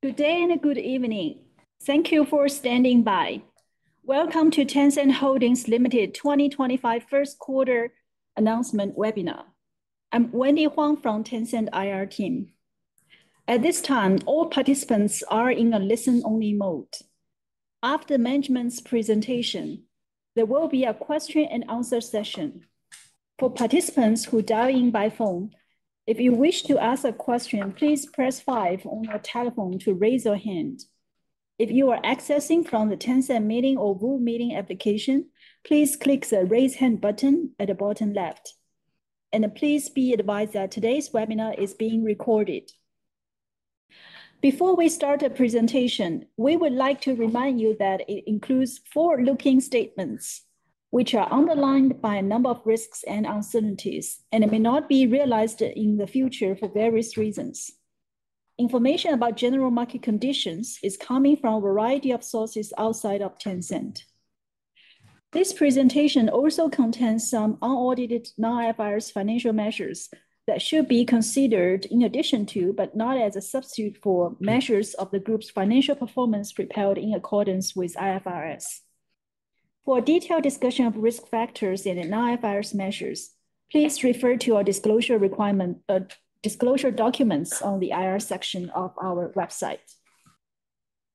Good day and good evening. Thank you for standing by. Welcome to Tencent Holdings Limited 2025 first quarter announcement webinar. I'm Wendy Huang from Tencent IR team. At this time, all participants are in a listen-only mode. After management's presentation, there will be a question and answer session. For participants who dial in by phone, if you wish to ask a question, please press 5 on your telephone to raise your hand. If you are accessing from the Tencent Meeting or Zoom Meeting application, please click the raise hand button at the bottom left. And please be advised that today's webinar is being recorded. Before we start the presentation, we would like to remind you that it includes forward-looking statements, which are underlined by a number of risks and uncertainties, and it may not be realized in the future for various reasons. Information about general market conditions is coming from a variety of sources outside of Tencent. This presentation also contains some unaudited non-IFRS financial measures that should be considered in addition to, but not as a substitute for, measures of the group's financial performance prepared in accordance with IFRS. For a detailed discussion of risk factors and non-IFRS measures, please refer to our disclosure documents on the IR section of our website.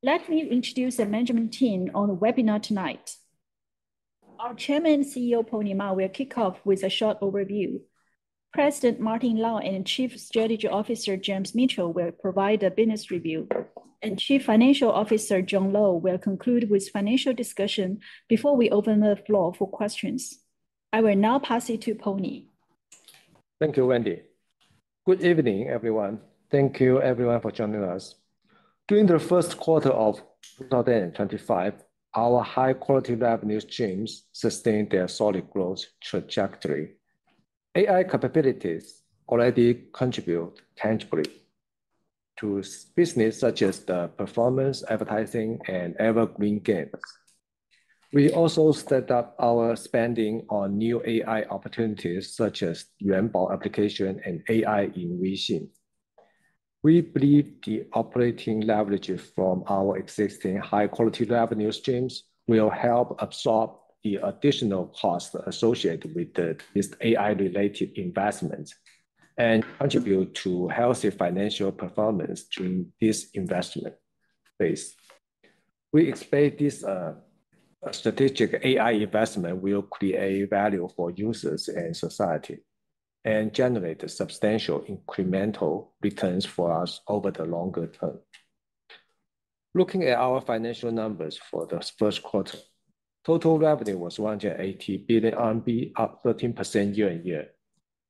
Let me introduce the management team on the webinar tonight. Our Chairman and CEO Pony Ma will kick off with a short overview. President Martin Lau and Chief Strategy Officer James Mitchell will provide a business review, and Chief Financial Officer John Low will conclude with financial discussion before we open the floor for questions. I will now pass it to Pony. Thank you, Wendy. Good evening, everyone. Thank you, everyone, for joining us. During the first quarter of 2025, our high-quality revenue streams sustained their solid growth trajectory. AI capabilities already contribute tangibly to business such as the performance, advertising, and evergreen games. We also stepped up our spending on new AI opportunities such as Yuanbao application and AI in Weixin. We believe the operating leverage from our existing high-quality revenue streams will help absorb the additional costs associated with this AI-related investment and contribute to healthy financial performance during this investment phase. We expect this strategic AI investment will create value for users and society and generate substantial incremental returns for us over the longer term. Looking at our financial numbers for the first quarter, total revenue was 180 billion RMB, up 13% year-on-year.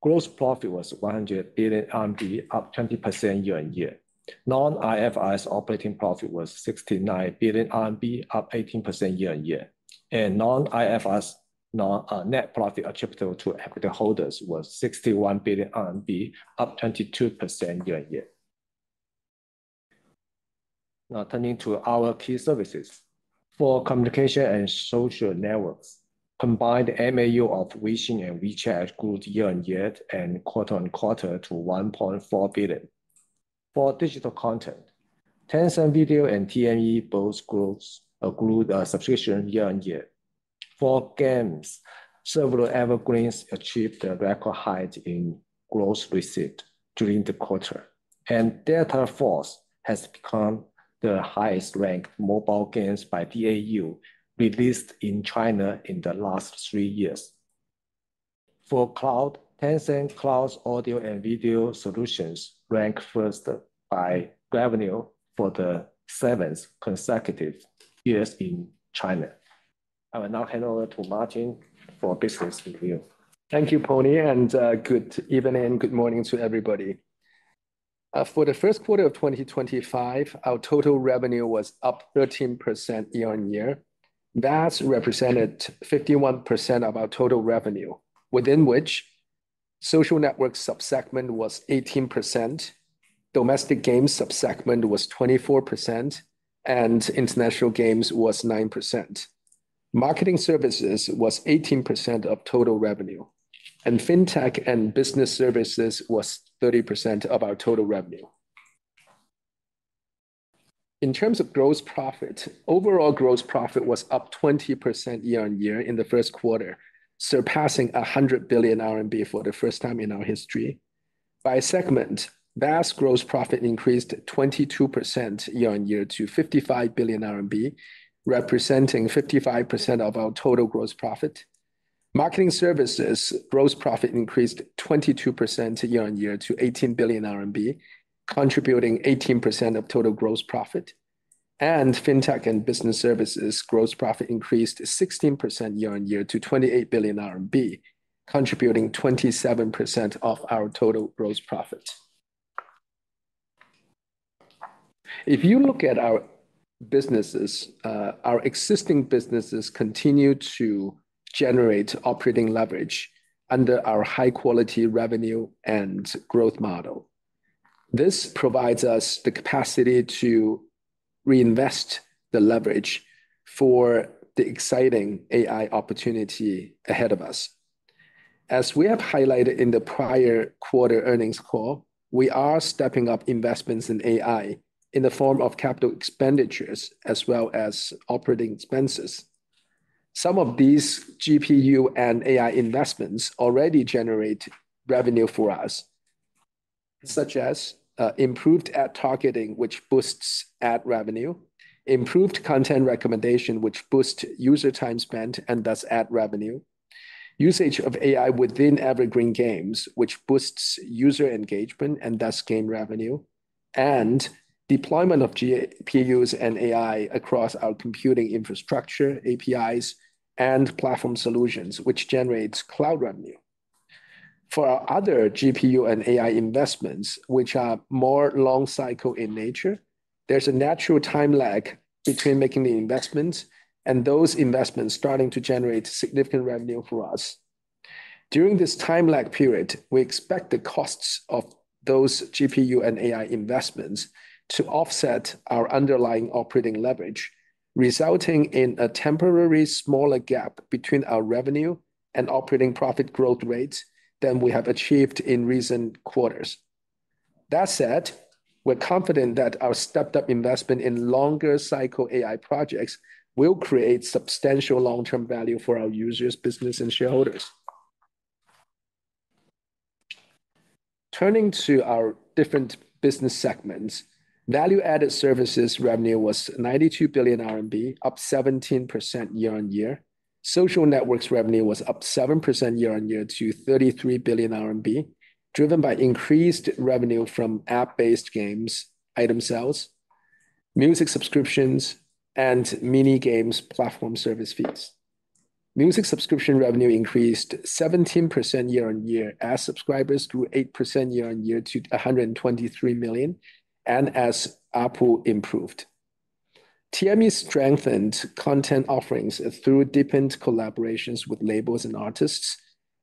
Gross profit was 100 billion RMB, up 20% year-on-year. Non-IFRS operating profit was 69 billion RMB, up 18% year-on-year. And non-IFRS net profit attributable to equity holders was 61 billion RMB, up 22% year-on-year. Now turning to our key services. For communication and social networks, combined MAU of Weixin and WeChat grew year-on-year and quarter-on-quarter to 1.4 billion. For digital content, Tencent Video and TME both grew subscription year-on-year. For games, several evergreens achieved a record high in gross receipt during the quarter, and Delta Force has become the highest ranked mobile games by DAU released in China in the last 3 years. For cloud, Tencent Cloud's audio and video solutions ranked first by revenue for the 7th consecutive years in China. I will now hand over to Martin for business review. Thank you, Pony, and good evening, good morning to everybody. For the first quarter of 2025, our total revenue was up 13% year-on-year. That represented 51% of our total revenue, within which social network subsegment was 18%, domestic games subsegment was 24%, and international games was 9%. Marketing services was 18% of total revenue, and fintech and business services was 30% of our total revenue. In terms of gross profit, overall gross profit was up 20% year-on-year in the first quarter, surpassing 100 billion RMB for the first time in our history. By segment, VAS gross profit increased 22% year-on-year to 55 billion RMB, representing 55% of our total gross profit. Marketing services gross profit increased 22% year-on-year to 18 billion RMB, contributing 18% of total gross profit. And fintech and business services gross profit increased 16% year-on-year to 28 billion RMB, contributing 27% of our total gross profit. If you look at our businesses, our existing businesses continue to generate operating leverage under our high-quality revenue and growth model. This provides us the capacity to reinvest the leverage for the exciting AI opportunity ahead of us. As we have highlighted in the prior quarter earnings call, we are stepping up investments in AI in the form of capital expenditures as well as operating expenses. Some of these GPU and AI investments already generate revenue for us, such as improved ad targeting, which boosts ad revenue, improved content recommendation, which boosts user time spent and thus ad revenue, usage of AI within evergreen games, which boosts user engagement and thus game revenue, and deployment of GPUs and AI across our computing infrastructure, APIs, and platform solutions, which generates cloud revenue. For our other GPU and AI investments, which are more long cycle in nature, there's a natural time lag between making the investments and those investments starting to generate significant revenue for us. During this time lag period, we expect the costs of those GPU and AI investments to offset our underlying operating leverage, resulting in a temporary smaller gap between our revenue and operating profit growth rates than we have achieved in recent quarters. That said, we're confident that our stepped-up investment in longer cycle AI projects will create substantial long-term value for our users, business, and shareholders. Turning to our different business segments, value-added services revenue was 92 billion RMB, up 17% year-on-year. Social networks revenue was up 7% year-on-year to 33 billion RMB, driven by increased revenue from app-based games, item sales, music subscriptions, and mini games platform service fees. Music subscription revenue increased 17% year-on-year as subscribers grew 8% year-on-year to 123 million, and as ARPU improved. TME strengthened content offerings through deepened collaborations with labels and artists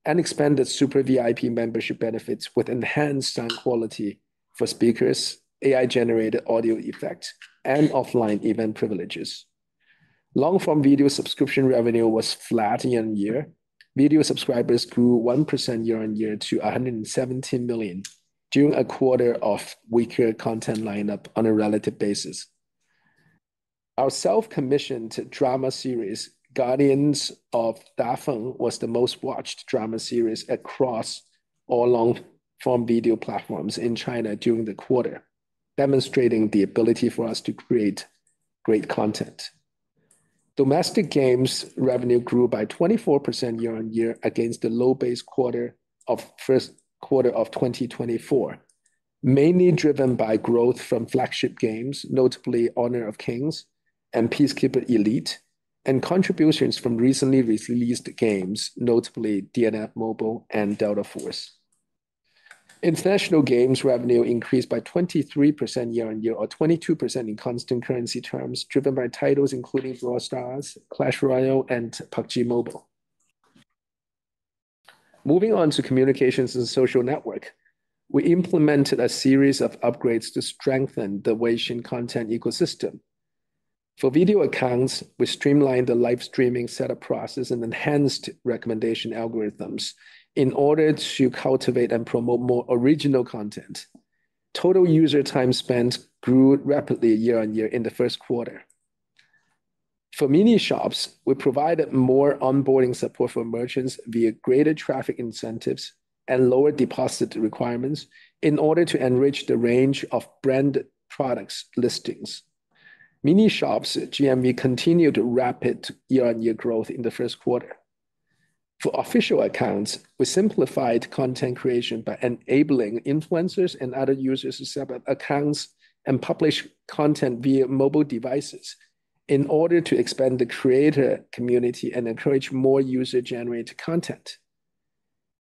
and expanded Super VIP membership benefits with enhanced sound quality for speakers, AI-generated audio effects, and offline event privileges. Long-form video subscription revenue was flat year-on-year. Video subscribers grew 1% year-on-year to 117 million during a quarter of weaker content lineup on a relative basis. Our self-commissioned drama series, Guardians of Dafeng, was the most watched drama series across all long-form video platforms in China during the quarter, demonstrating the ability for us to create great content. Domestic games revenue grew by 24% year-on-year against the low base quarter of first quarter of 2024, mainly driven by growth from flagship games, notably Honor of Kings and Peacekeeper Elite, and contributions from recently released games, notably DNF Mobile and Delta Force. International games revenue increased by 23% year-on-year or 22% in constant currency terms, driven by titles including Brawl Stars, Clash Royale, and PUBG Mobile. Moving on to communications and social network, we implemented a series of upgrades to strengthen the Weixin content ecosystem. For video accounts, we streamlined the live streaming setup process and enhanced recommendation algorithms in order to cultivate and promote more original content. Total user time spent grew rapidly year-on-year in the first quarter. For mini shops, we provided more onboarding support for merchants via greater traffic incentives and lower deposit requirements in order to enrich the range of brand products listings. Mini shops GMV continued rapid year-on-year growth in the first quarter. For official accounts, we simplified content creation by enabling influencers and other users to set up accounts and publish content via mobile devices in order to expand the creator community and encourage more user-generated content.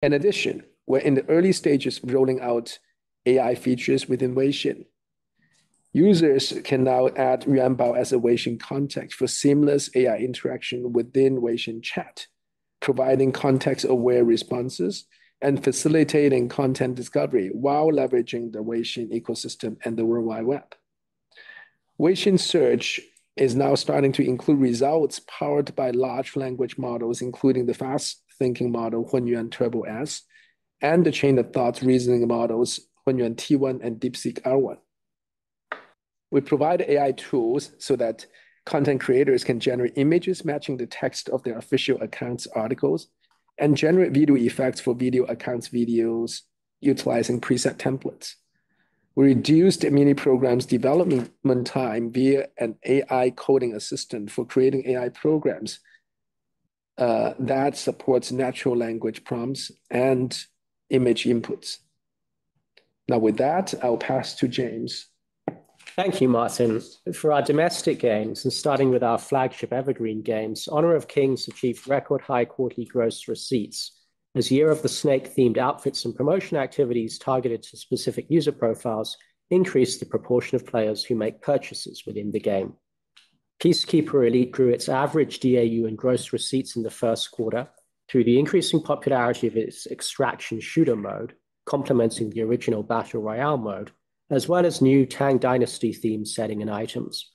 In addition, we're in the early stages of rolling out AI features within Weixin. Users can now add Yuanbao as a Weixin contact for seamless AI interaction within Weixin chat, providing context-aware responses and facilitating content discovery while leveraging the Weixin ecosystem and the World Wide Web. Weixin Search is now starting to include results powered by large language models, including the fast-thinking model Hunyuan Turbo S and the chain of thought reasoning models Hunyuan T1 and DeepSeek R1. We provide AI tools so that content creators can generate images matching the text of their official accounts articles and generate video effects for video accounts videos utilizing preset templates. We reduced mini programs development time via an AI coding assistant for creating AI programs that supports natural language prompts and image inputs. Now with that, I'll pass to James. Thank you, Martin. For our domestic games, and starting with our flagship evergreen games, Honor of Kings achieved record high quarterly gross receipts as Year of the Snake-themed outfits and promotion activities targeted to specific user profiles increased the proportion of players who make purchases within the game. Peacekeeper Elite grew its average DAU and gross receipts in the first quarter through the increasing popularity of its extraction shooter mode, complementing the original Battle Royale mode, as well as new Tang Dynasty-themed setting and items.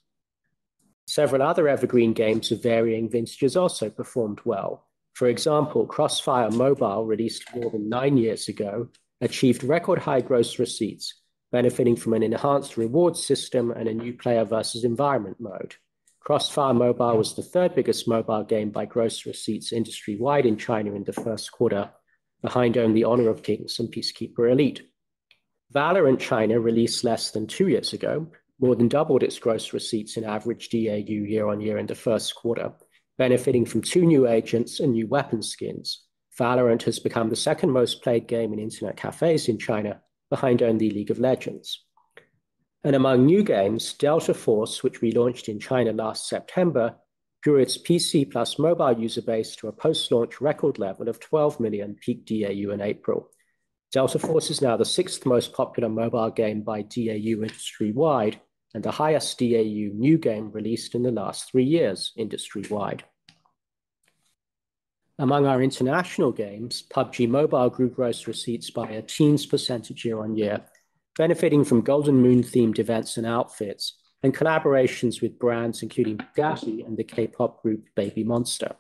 Several other evergreen games of varying vintages also performed well. For example, Crossfire Mobile, released more than 9 years ago, achieved record high gross receipts, benefiting from an enhanced rewards system and a new player versus environment mode. Crossfire Mobile was the third biggest mobile game by gross receipts industry-wide in China in the first quarter, behind only Honor of Kings and Peacekeeper Elite. Valorant China, released less than 2 years ago, more than doubled its gross receipts in average DAU year-on-year in the first quarter, benefiting from 2 new agents and new weapon skins. Valorant has become the second most played game in internet cafes in China, behind only League of Legends. And among new games, Delta Force, which we launched in China last September, grew its PC plus mobile user base to a post-launch record level of 12 million peak DAU in April. Delta Force is now the 6th most popular mobile game by DAU industry-wide, and the highest DAU new game released in the last 3 years industry-wide. Among our international games, PUBG Mobile grew gross receipts by a teens percentage year-on-year, benefiting from Golden Moon-themed events and outfits, and collaborations with brands including Bugatti and the K-pop group Baby Monster.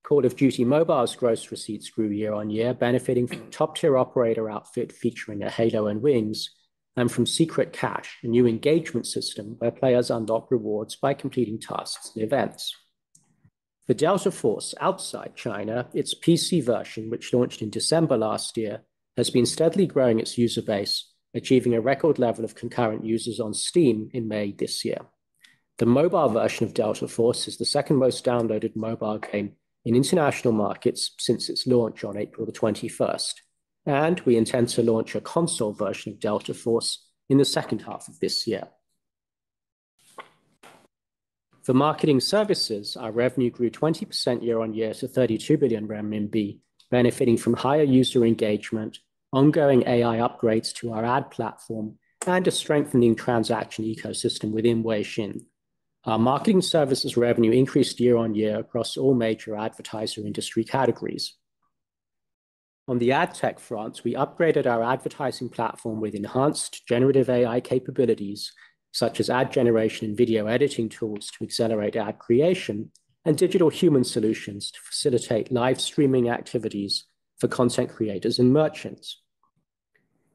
Call of Duty Mobile's gross receipts grew year-on-year, benefiting from a top-tier operator outfit featuring a halo and wings, and from Secret Cash, a new engagement system where players unlock rewards by completing tasks and events. For Delta Force outside China, its PC version, which launched in December last year, has been steadily growing its user base, achieving a record level of concurrent users on Steam in May this year. The mobile version of Delta Force is the second most downloaded mobile game in international markets since its launch on April the 21st. And we intend to launch a console version of Delta Force in the second half of this year. For marketing services, our revenue grew 20% year-on-year to 32 billion renminbi, benefiting from higher user engagement, ongoing AI upgrades to our ad platform, and a strengthening transaction ecosystem within Weixin. Our marketing services revenue increased year-on-year across all major advertiser industry categories. On the ad tech front, we upgraded our advertising platform with enhanced generative AI capabilities, such as ad generation and video editing tools to accelerate ad creation, and digital human solutions to facilitate live streaming activities for content creators and merchants.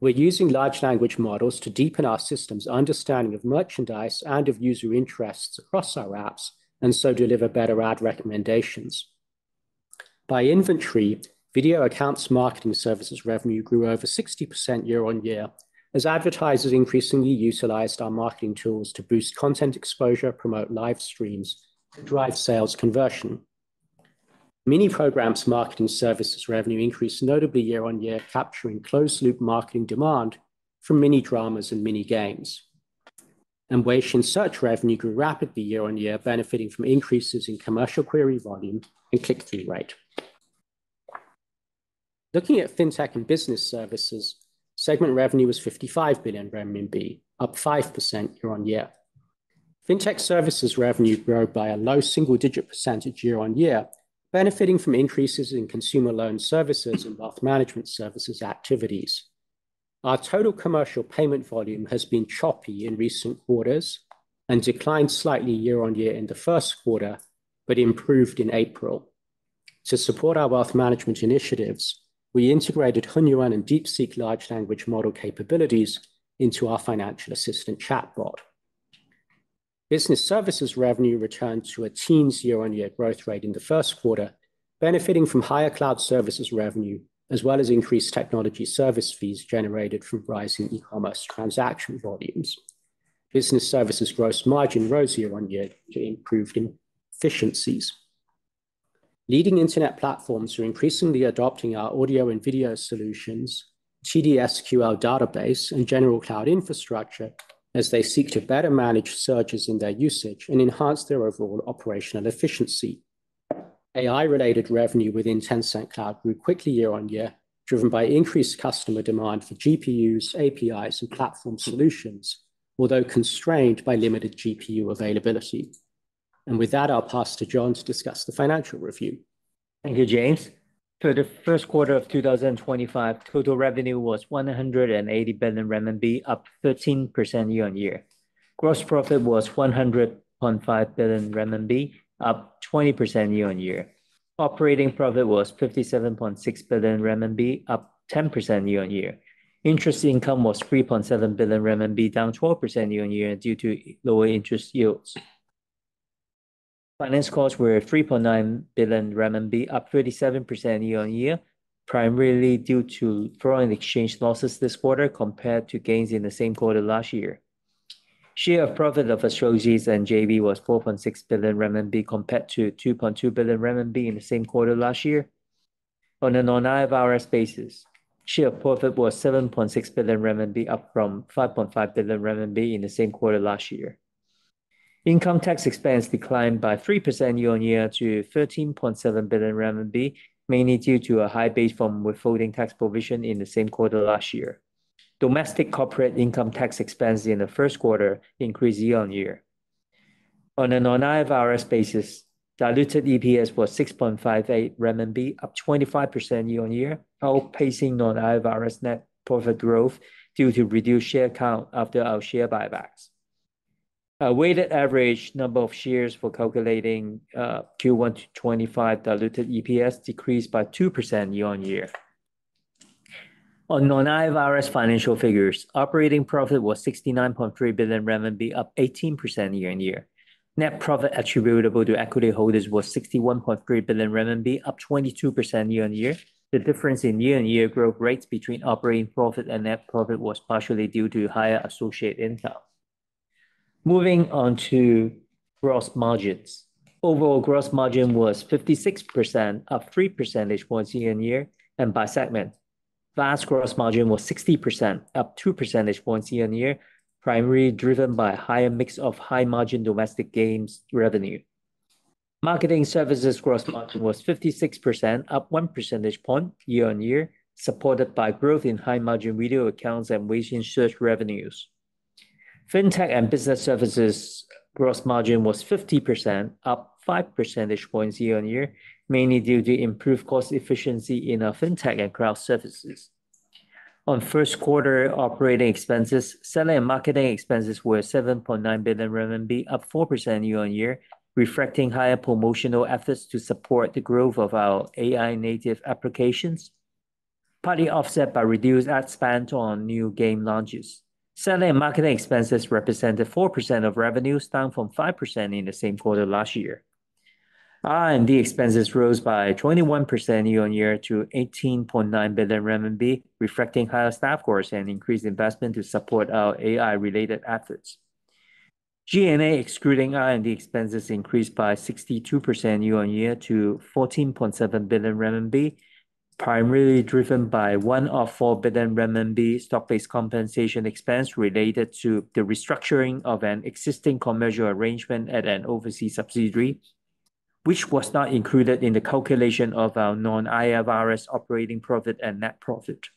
We're using large language models to deepen our system's understanding of merchandise and of user interests across our apps, and so deliver better ad recommendations. By inventory, video accounts marketing services revenue grew over 60% year-on-year, as advertisers increasingly utilized our marketing tools to boost content exposure, promote live streams, and drive sales conversion. Mini programs marketing services revenue increased notably year-on-year, capturing closed-loop marketing demand from mini dramas and mini games. And Weixin search revenue grew rapidly year-on-year, benefiting from increases in commercial query volume and click-through rate. Looking at fintech and business services, segment revenue was 55 billion renminbi, up 5% year-on-year. Fintech services revenue grew by a low single-digit percentage year-on-year, benefiting from increases in consumer loan services and wealth management services activities. Our total commercial payment volume has been choppy in recent quarters and declined slightly year-on-year in the first quarter, but improved in April. To support our wealth management initiatives, we integrated Hunyuan and DeepSeek large language model capabilities into our financial assistant chatbot. Business services revenue returned to a teens year-on-year growth rate in the first quarter, benefiting from higher cloud services revenue, as well as increased technology service fees generated from rising e-commerce transaction volumes. Business services gross margin rose year-on-year to improved efficiencies. Leading internet platforms are increasingly adopting our audio and video solutions, TD-SQL database, and general cloud infrastructure as they seek to better manage surges in their usage and enhance their overall operational efficiency. AI-related revenue within Tencent Cloud grew quickly year-on-year, driven by increased customer demand for GPUs, APIs, and platform solutions, although constrained by limited GPU availability. And with that, I'll pass to John to discuss the financial review. Thank you, James. For the first quarter of 2025, total revenue was 180 billion RMB, up 13% year-on-year. Gross profit was 100.5 billion RMB, up 20% year-on-year. Operating profit was 57.6 billion RMB, up 10% year-on-year. Interest income was 3.7 billion RMB, down 12% year-on-year due to lower interest yields. Finance costs were 3.9 billion RMB, up 37% year-on-year, primarily due to foreign exchange losses this quarter compared to gains in the same quarter last year. Share of profit of associates and JV was 4.6 billion RMB compared to 2.2 billion RMB in the same quarter last year. On a non-IFRS basis, share of profit was 7.6 billion RMB, up from 5.5 billion RMB in the same quarter last year. Income tax expense declined by 3% year-on-year to 13.7 billion RMB, mainly due to a high base from withholding tax provision in the same quarter last year. Domestic corporate income tax expense in the first quarter increased year-on-year. On a non-IFRS basis, diluted EPS was 6.58 RMB, up 25% year-on-year, outpacing non-IFRS net profit growth due to reduced share count after our share buybacks. A weighted average number of shares for calculating Q1 to 25 diluted EPS decreased by 2% year-on-year. On non-IFRS financial figures, operating profit was 69.3 billion RMB, up 18% year-on-year. Net profit attributable to equity holders was 61.3 billion RMB, up 22% year-on-year. The difference in year-on-year growth rates between operating profit and net profit was partially due to higher associate income. Moving on to gross margins. Overall gross margin was 56%, up 3 percentage points year-on-year, and by segment. VAS gross margin was 60%, up 2 percentage points year-on-year, primarily driven by a higher mix of high-margin domestic games revenue. Marketing services gross margin was 56%, up 1 percentage point year-on-year, supported by growth in high-margin video accounts and Weixin search revenues. Fintech and business services gross margin was 50%, up 5 percentage points year-on-year, mainly due to improved cost efficiency in our fintech and cloud services. On first quarter operating expenses, selling and marketing expenses were 7.9 billion RMB, up 4% year-on-year, reflecting higher promotional efforts to support the growth of our AI native applications. partly offset by reduced ad spend on new game launches. Selling and marketing expenses represented 4% of revenues, down from 5% in the same quarter last year. R&D expenses rose by 21% year-on-year to 18.9 billion RMB, reflecting higher staff costs and increased investment to support our AI-related efforts. G&A excluding R&D expenses increased by 62% year-on-year to 14.7 billion RMB, primarily driven by one-off 4 billion RMB stock-based compensation expense related to the restructuring of an existing commercial arrangement at an overseas subsidiary, which was not included in the calculation of our non-IFRS operating profit and net profit.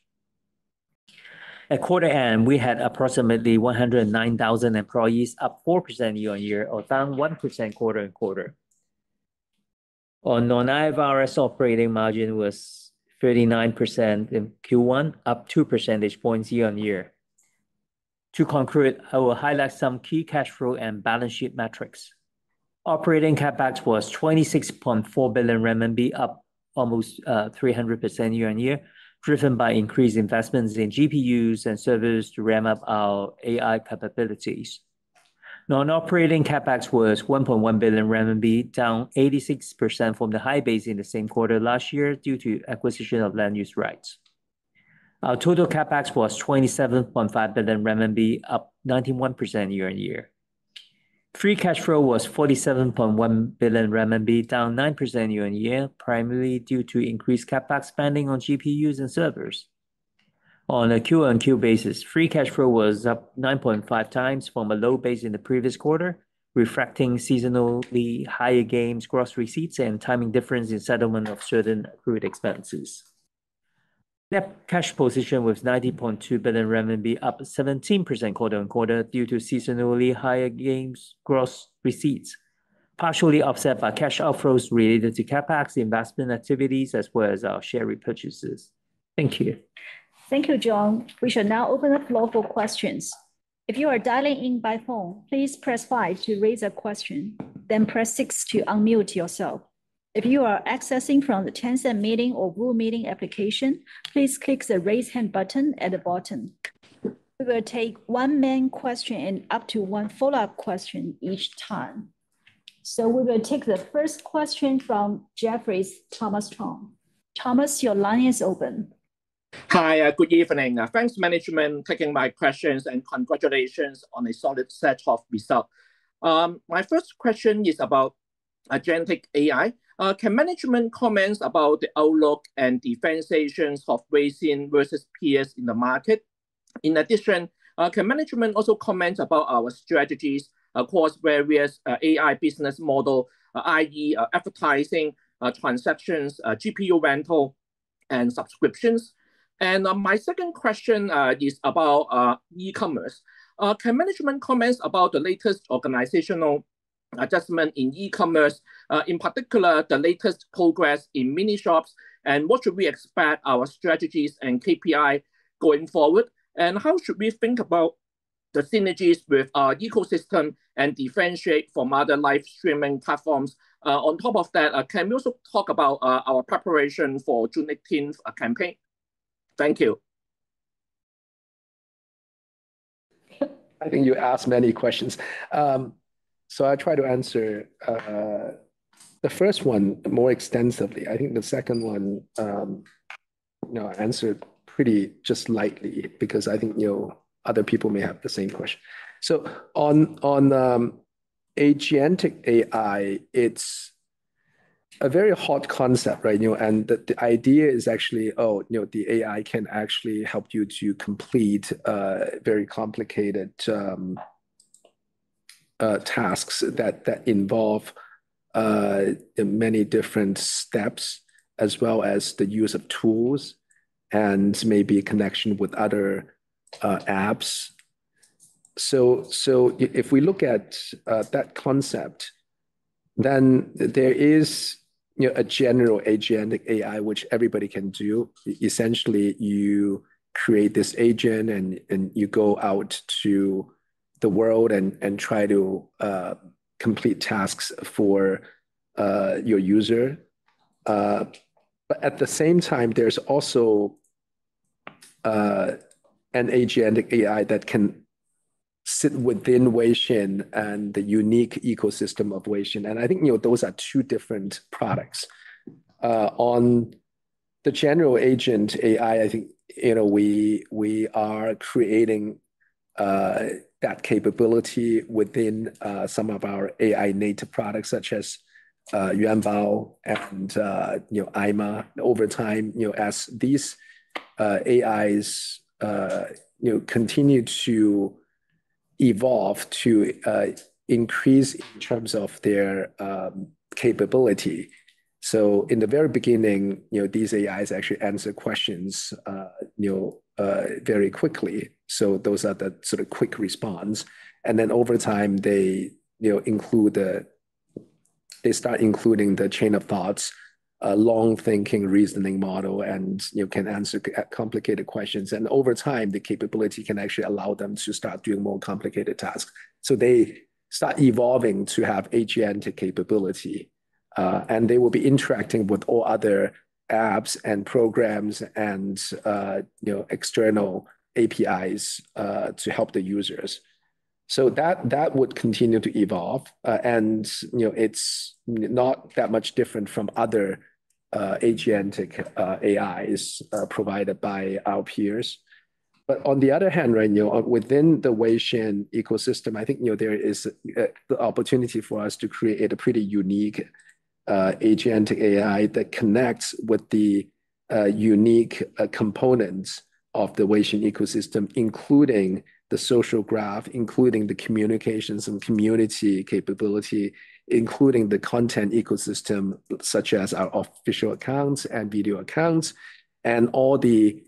At quarter end, we had approximately 109,000 employees, up 4% year-on-year or down 1% quarter-on-quarter. Our non-IFRS operating margin was 39% in Q1, up 2 percentage points year-on-year. To conclude, I will highlight some key cash flow and balance sheet metrics. Operating CapEx was 26.4 billion RMB, up almost 300% year-on-year, driven by increased investments in GPUs and servers to ramp up our AI capabilities. Non-operating CapEx was 1.1 billion RMB, down 86% from the high base in the same quarter last year due to acquisition of land use rights. Our total CapEx was 27.5 billion RMB, up 91% year-on-year. Free cash flow was 47.1 billion RMB, down 9% year-on-year, primarily due to increased CapEx spending on GPUs and servers. On a Q-on-Q basis, free cash flow was up 9.5 times from a low base in the previous quarter, reflecting seasonally higher games gross receipts and timing difference in settlement of certain accrued expenses. Net cash position was 90.2 billion RMB, up 17% quarter-on-quarter due to seasonally higher games gross receipts, partially offset by cash outflows related to CapEx investment activities as well as our share repurchases. Thank you. Thank you, John. We shall now open the floor for questions. If you are dialing in by phone, please press 5 to raise a question, then press 6 to unmute yourself. If you are accessing from the Tencent Meeting or Google Meeting application, please click the raise hand button at the bottom. We will take one main question and up to one follow-up question each time. So we will take the first question from Jefferies, Thomas Chong. Thomas, your line is open. Hi, good evening. Thanks management taking my questions and congratulations on a solid set of results. My first question is about agentic AI. Can management comment about the outlook and differentiations of Weixin versus peers in the market? In addition, can management also comment about our strategies across various AI business models, i.e. advertising, transactions, GPU rental, and subscriptions? And my second question is about e-commerce. Can management comment about the latest organizational adjustment in e-commerce, in particular the latest progress in mini shops, and what should we expect our strategies and KPI going forward? And how should we think about the synergies with our ecosystem and differentiate from other live streaming platforms? On top of that, can we also talk about our preparation for June 18th campaign? Thank you. I think you asked many questions. So I try to answer the first one more extensively. I think the second one, I answered pretty just lightly because I think other people may have the same question. So on agentic AI, it's a very hot concept, right? And the idea is actually, the AI can actually help you to complete very complicated tasks that involve many different steps, as well as the use of tools and maybe a connection with other apps. So if we look at that concept, then there is a general agentic AI, which everybody can do. Essentially, you create this agent and you go out to the world and try to complete tasks for your user. But at the same time, there's also an agentic AI that can sit within Weixin and the unique ecosystem of Weixin. And I think, those are two different products. On the general agent AI, I think, we are creating that capability within some of our AI native products, such as Yuanbao and Aima. Over time, as these AIs continue to evolve to increase in terms of their capability. So in the very beginning, these AIs actually answer questions very quickly. So those are the sort of quick response. And then over time, they start including the chain of thoughts, long thinking reasoning model, and can answer complicated questions. And over time, the capability can actually allow them to start doing more complicated tasks. So they start evolving to have agentic capability, and they will be interacting with all other apps and programs and external APIs to help the users. So that would continue to evolve, and it's not that much different from other agentic AIs provided by our peers. But on the other hand, right, within the Weixin ecosystem, I think there is the opportunity for us to create a pretty unique agentic AI that connects with the unique components of the Weixin ecosystem, including the social graph, including the communications and community capability, including the content ecosystem, such as our official accounts and video accounts, and all the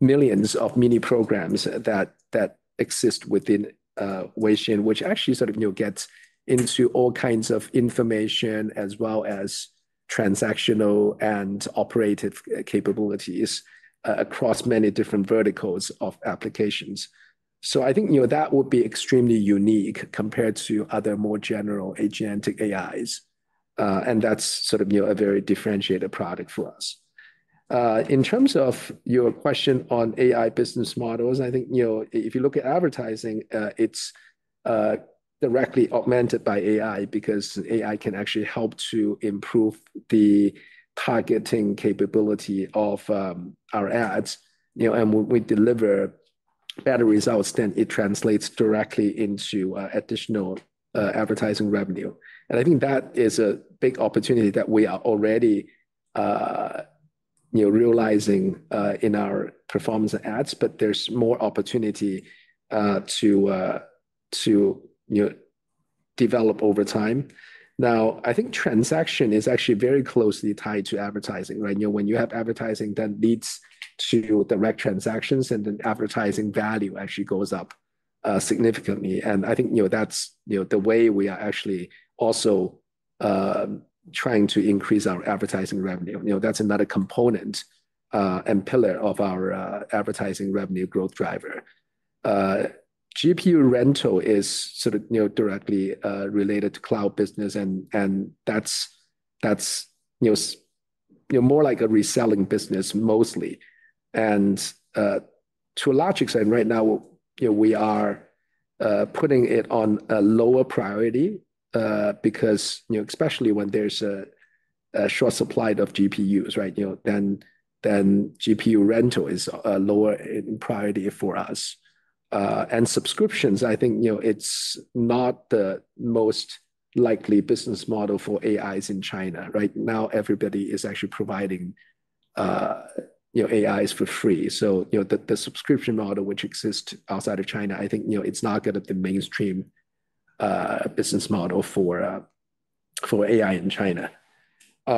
millions of mini programs that exist within Weixin, which actually sort of gets into all kinds of information as well as transactional and operative capabilities across many different verticals of applications. So I think that would be extremely unique compared to other more general agentic AIs, and that's sort of a very differentiated product for us. In terms of your question on AI business models, I think if you look at advertising, it's directly augmented by AI, because AI can actually help to improve the targeting capability of our ads, and when we deliver better results, then it translates directly into additional advertising revenue. And I think that is a big opportunity that we are already realizing in our performance ads, but there's more opportunity to develop over time. Now, I think transaction is actually very closely tied to advertising, right? When you have advertising that leads to direct transactions, and then advertising value actually goes up significantly. And I think that's the way we are actually also trying to increase our advertising revenue. That's another component and pillar of our advertising revenue growth driver. GPU rental is sort of directly related to cloud business, and that's more like a reselling business mostly. And to a large extent, right now we are putting it on a lower priority because especially when there's a short supply of GPUs, right? Then GPU rental is lower in priority for us. And subscriptions, I think it's not the most likely business model for AIs in China. Right now, everybody is actually providing AIs for free. So the subscription model which exists outside of China, I think it's not going to be the mainstream business model for AI in China.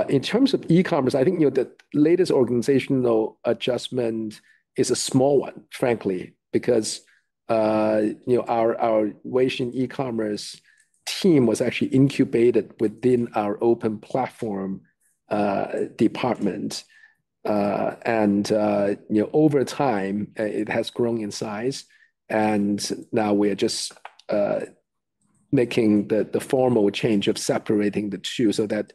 In terms of e-commerce, I think the latest organizational adjustment is a small one, frankly, because our Weixin e-commerce team was actually incubated within our open platform department, and over time it has grown in size, and now we are just making the formal change of separating the two, so that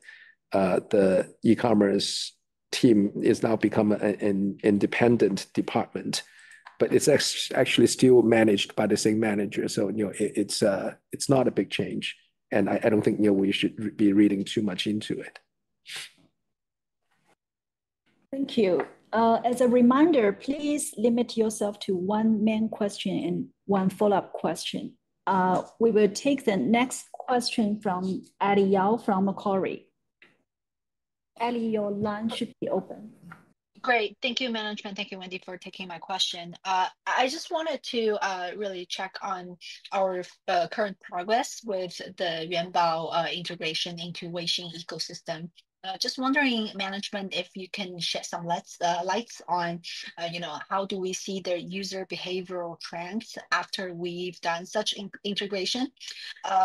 the e-commerce team is now become an independent department, but it's actually still managed by the same manager. So it's not a big change, and I don't think we should be reading too much into it. Thank you. As a reminder, please limit yourself to one main question and one follow-up question. We will take the next question from Ali Yao from Macquarie. Ali, your line should be open. Great. Thank you, management. Thank you, Wendy, for taking my question. I just wanted to really check on our current progress with the Yuanbao integration into Weixin ecosystem. Just wondering, management, if you can shed some lights on, how do we see the user behavioral trends after we've done such integration?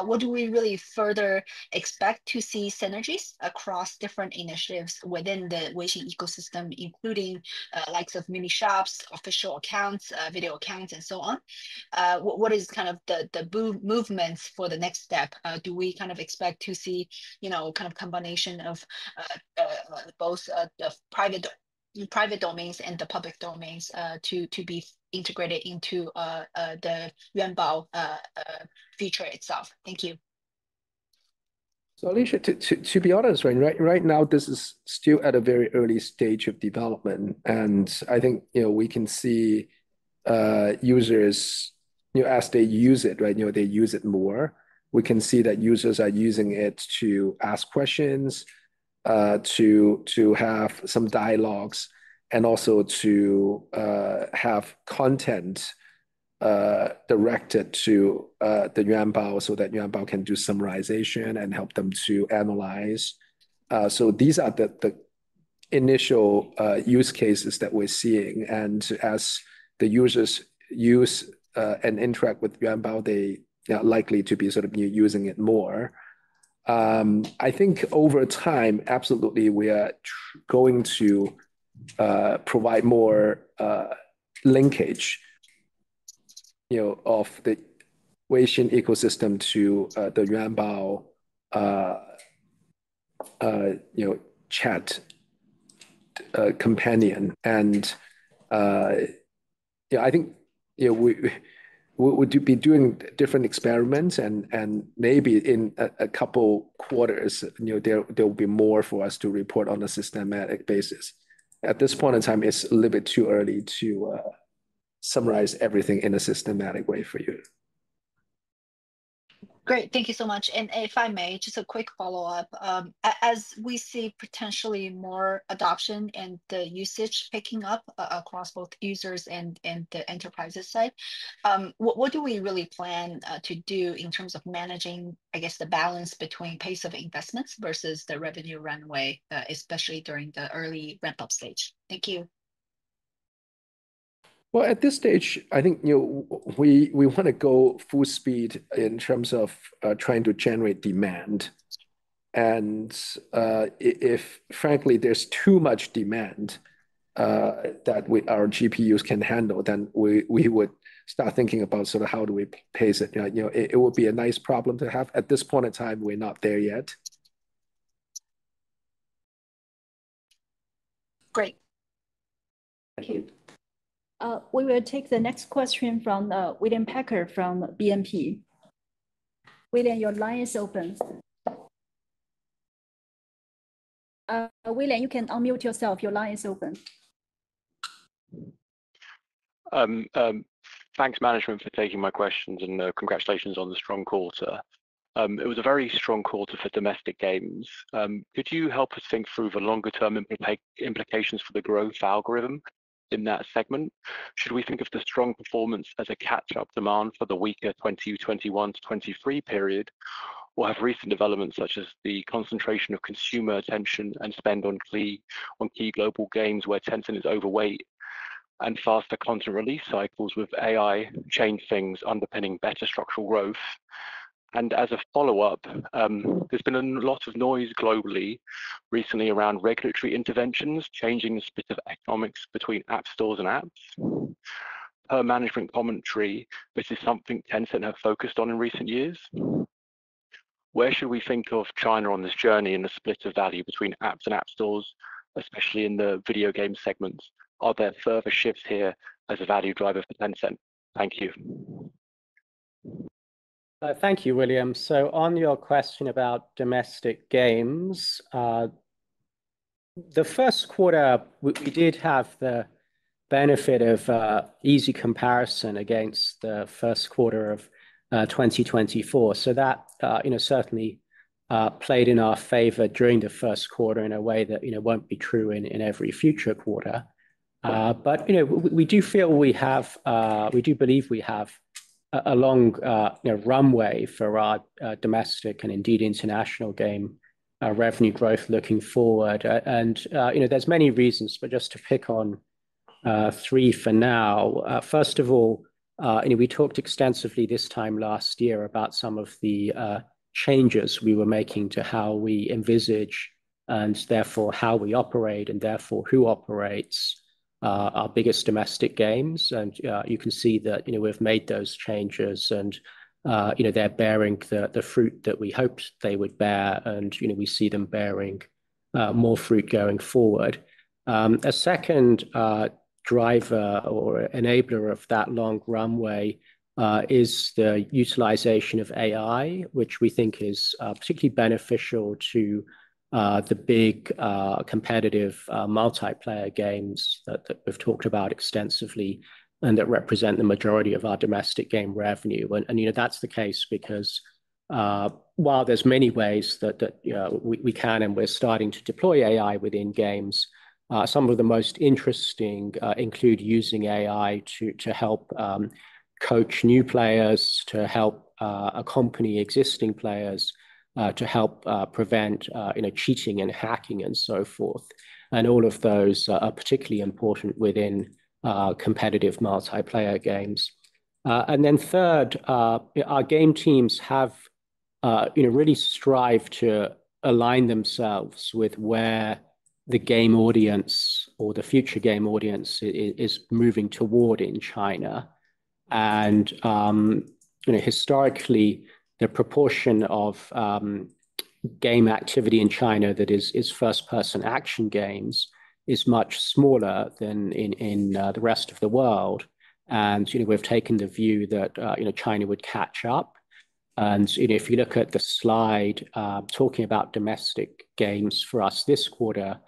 What do we really further expect to see synergies across different initiatives within the Weixin ecosystem, including likes of mini shops, official accounts, video accounts, and so on? What is kind of the movements for the next step? Do we kind of expect to see, kind of combination of both the private domains and the public domains to be integrated into the Yuanbao feature itself? Thank you. So Alicia, to be honest, right now this is still at a very early stage of development, and I think we can see users as they use it, they use it more. We can see that users are using it to ask questions, to have some dialogues, and also to have content directed to the Yuanbao so that Yuanbao can do summarization and help them to analyze. So these are the initial use cases that we're seeing. And as the users use and interact with Yuanbao, they are likely to be sort of using it more. I think over time, absolutely, we are going to provide more linkage, of the Weixin ecosystem to the Yuanbao, chat companion, and I think we would be doing different experiments, and maybe in a couple quarters, there will be more for us to report on a systematic basis. At this point in time, it's a little bit too early to summarize everything in a systematic way for you. Great, thank you so much. And if I may, just a quick follow-up. As we see potentially more adoption and the usage picking up across both users and the enterprises side, what do we really plan to do in terms of managing, I guess, the balance between pace of investments versus the revenue runway, especially during the early ramp-up stage? Thank you. Well, at this stage, I think we want to go full speed in terms of trying to generate demand, and if frankly there's too much demand that our GPUs can handle, then we would start thinking about sort of how do we pace it. It would be a nice problem to have. At this point in time, we're not there yet. Great. Thank you. We will take the next question from William Packer from BNP. William, your line is open. William, you can unmute yourself. Your line is open. Thanks, management, for taking my questions, and congratulations on the strong quarter. It was a very strong quarter for domestic games. Could you help us think through the longer-term implications for the growth algorithm in that segment? Should we think of the strong performance as a catch-up demand for the weaker 2021 to 23 period, or have recent developments such as the concentration of consumer attention and spend on key global games where Tencent is overweight and faster content release cycles with AI change things, underpinning better structural growth? And as a follow-up, there's been a lot of noise globally recently around regulatory interventions, changing the split of economics between app stores and apps. Per management commentary, this is something Tencent have focused on in recent years. Where should we think of China on this journey in the split of value between apps and app stores, especially in the video game segments? Are there further shifts here as a value driver for Tencent? Thank you. Thank you, William. So on your question about domestic games, the first quarter, we did have the benefit of easy comparison against the first quarter of 2024. So that, certainly played in our favor during the first quarter in a way that, won't be true in every future quarter. But, we do feel we do believe we have a long runway for our domestic and indeed international game revenue growth looking forward. And, there's many reasons, but just to pick on three for now. First of all, we talked extensively this time last year about some of the changes we were making to how we envisage and therefore how we operate and therefore who operates our biggest domestic games. And you can see that, we've made those changes and, they're bearing the fruit that we hoped they would bear. And, we see them bearing more fruit going forward. A second driver or enabler of that long runway is the utilization of AI, which we think is particularly beneficial to the big competitive multiplayer games that we've talked about extensively and that represent the majority of our domestic game revenue. And that's the case because while there's many ways that we can and we're starting to deploy AI within games, some of the most interesting include using AI to help coach new players, to help accompany existing players, to help prevent cheating and hacking and so forth. And all of those are particularly important within competitive multiplayer games. And then third, our game teams have really strived to align themselves with where the game audience or the future game audience is moving toward in China. And historically, the proportion of game activity in China that is first-person action games is much smaller than in the rest of the world. And we've taken the view that China would catch up. And if you look at the slide talking about domestic games for us this quarter,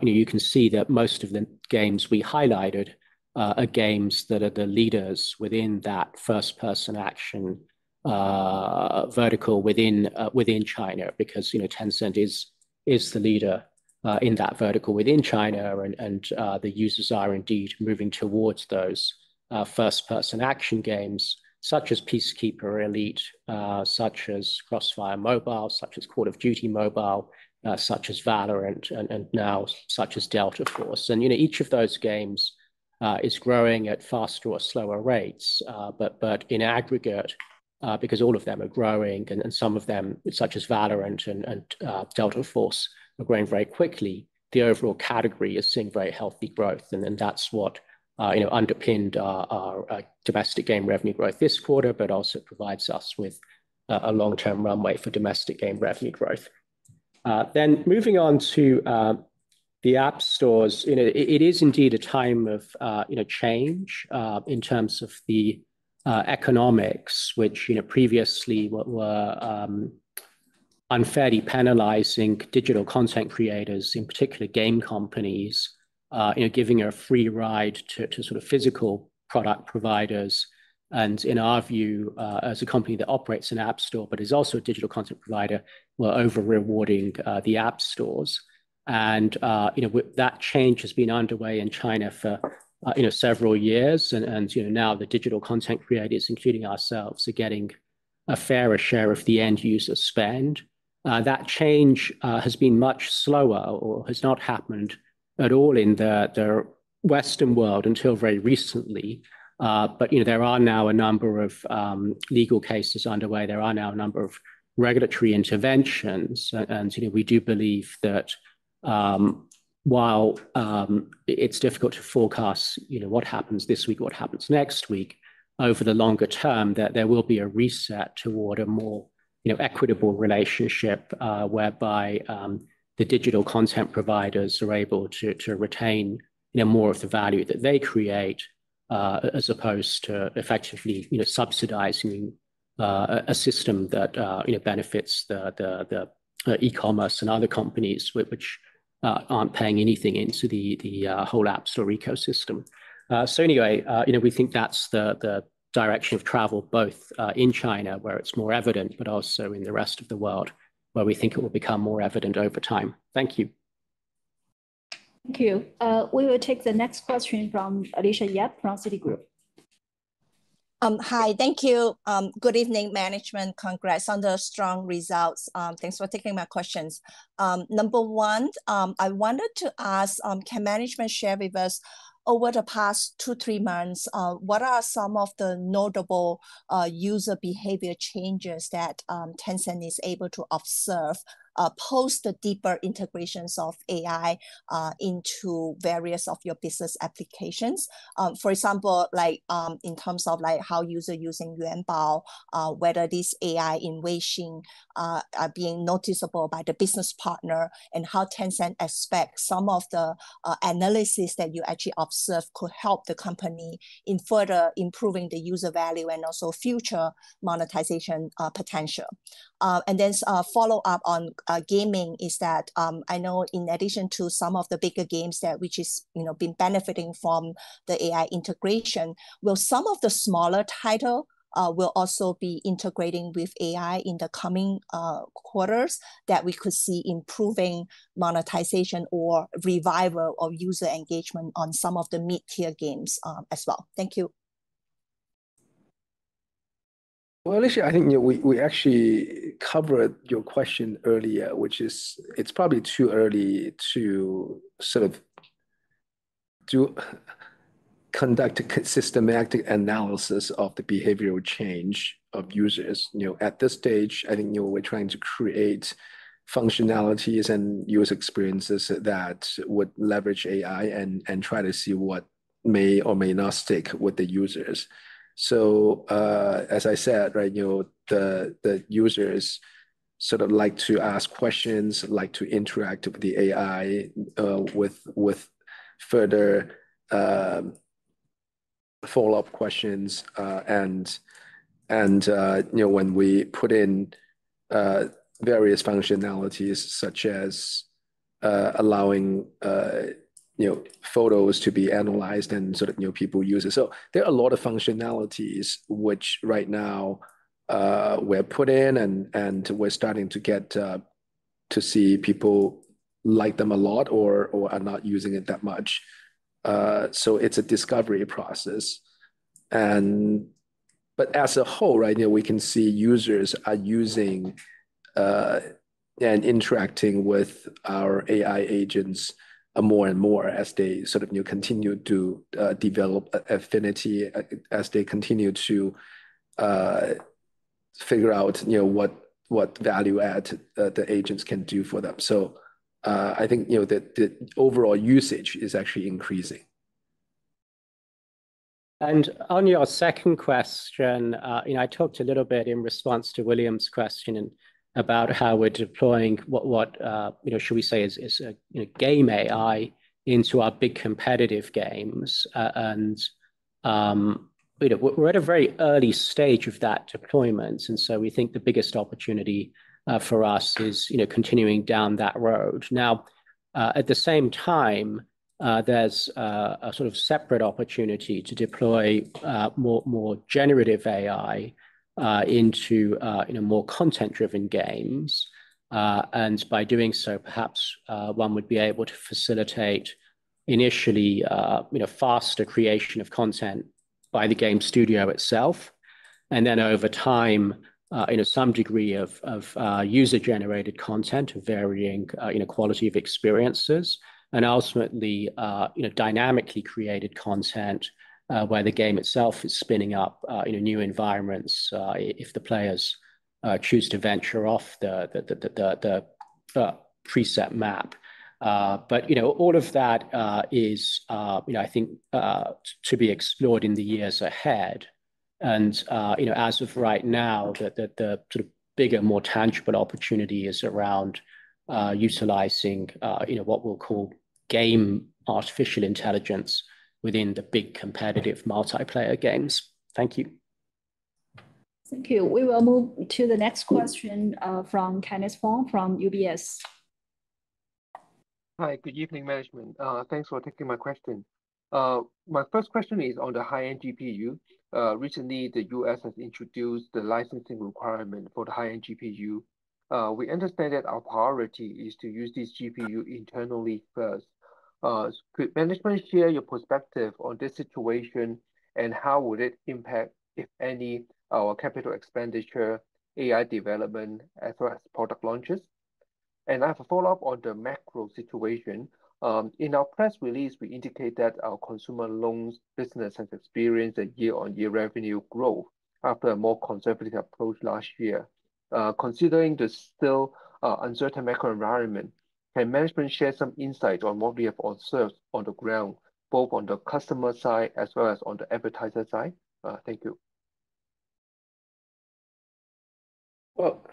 you can see that most of the games we highlighted are games that are the leaders within that first-person action vertical within China, because Tencent is the leader in that vertical within China, and the users are indeed moving towards those first-person action games, such as Peacekeeper Elite, such as Crossfire Mobile, such as Call of Duty Mobile, such as Valorant, and now such as Delta Force. And each of those games is growing at faster or slower rates, but in aggregate, because all of them are growing, and some of them, such as Valorant and Delta Force, are growing very quickly, the overall category is seeing very healthy growth, and that's what underpinned our domestic game revenue growth this quarter, but also provides us with a long-term runway for domestic game revenue growth. Then moving on to the app stores, it is indeed a time of change in terms of the economics, which previously were unfairly penalizing digital content creators, in particular game companies, giving a free ride to sort of physical product providers. And in our view, as a company that operates an app store, but is also a digital content provider, we're over-rewarding the app stores. And that change has been underway in China for several years. And now the digital content creators, including ourselves, are getting a fairer share of the end user spend. That change has been much slower or has not happened at all in the Western world until very recently. But there are now a number of legal cases underway. There are now a number of regulatory interventions, and we do believe that while it's difficult to forecast, what happens this week, what happens next week, over the longer term, that there will be a reset toward a more equitable relationship whereby the digital content providers are able to retain more of the value that they create, as opposed to effectively subsidizing a system that benefits the e-commerce and other companies which aren't paying anything into the whole App Store ecosystem. So anyway, we think that's the direction of travel, both in China, where it's more evident, but also in the rest of the world, where we think it will become more evident over time. Thank you. Thank you. We will take the next question from Alicia Yap from Citigroup. Hi, thank you. Good evening, management. Congrats on the strong results. Thanks for taking my questions. Number one, I wanted to ask, can management share with us over the past 2-3 months, what are some of the notable user behavior changes that Tencent is able to observe post the deeper integrations of AI into various of your business applications? For example, like in terms of like how user using Yuanbao, whether this AI in Weixin are being noticeable by the business partner, and how Tencent expects some of the analysis that you actually observe could help the company in further improving the user value and also future monetization potential. And then follow up on gaming is that I know in addition to some of the bigger games that which is been benefiting from the AI integration, will some of the smaller title will also be integrating with AI in the coming quarters that we could see improving monetization or revival of user engagement on some of the mid-tier games as well? Thank you. Well, Alicia, I think we actually covered your question earlier, which is it's probably too early to sort of conduct a systematic analysis of the behavioral change of users. At this stage, I think we're trying to create functionalities and user experiences that would leverage AI and try to see what may or may not stick with the users. So as I said, right, the users sort of like to ask questions, like to interact with the AI with further follow-up questions, and when we put in various functionalities such as allowing photos to be analyzed and sort of people use it. So there are a lot of functionalities which right now we're put in and we're starting to get to see people like them a lot or are not using it that much. So it's a discovery process. But as a whole, right, we can see users are using and interacting with our AI agents more and more as they sort of continue to develop affinity, as they continue to figure out what value add the agents can do for them. So I think that the overall usage is actually increasing. And on your second question, I talked a little bit in response to William's question about how we're deploying what should we say is game AI into our big competitive games, and we're at a very early stage of that deployment, and so we think the biggest opportunity for us is continuing down that road. Now, at the same time, there's a sort of separate opportunity to deploy more generative AI into more content-driven games, and by doing so, perhaps one would be able to facilitate initially faster creation of content by the game studio itself, and then over time, some degree of user-generated content of varying quality of experiences, and ultimately dynamically created content where the game itself is spinning up new environments if the players choose to venture off the preset map. But all of that is I think to be explored in the years ahead. And as of right now, the sort of bigger, more tangible opportunity is around utilizing what we'll call game artificial intelligence within the big competitive multiplayer games. Thank you. Thank you. We will move to the next question from Kenneth Fong from UBS. Hi, good evening, management. Thanks for taking my question. My first question is on the high-end GPU. Recently, the US has introduced the licensing requirement for the high-end GPU. We understand that our priority is to use this GPU internally first. Could management share your perspective on this situation and how would it impact, if any, our capital expenditure, AI development, as well as product launches? And I have a follow-up on the macro situation. In our press release, we indicate that our consumer loans business has experienced a year-on-year revenue growth after a more conservative approach last year. Considering the still uncertain macro environment, can management share some insight on what we have observed on the ground, both on the customer side as well as on the advertiser side? Thank you. Well,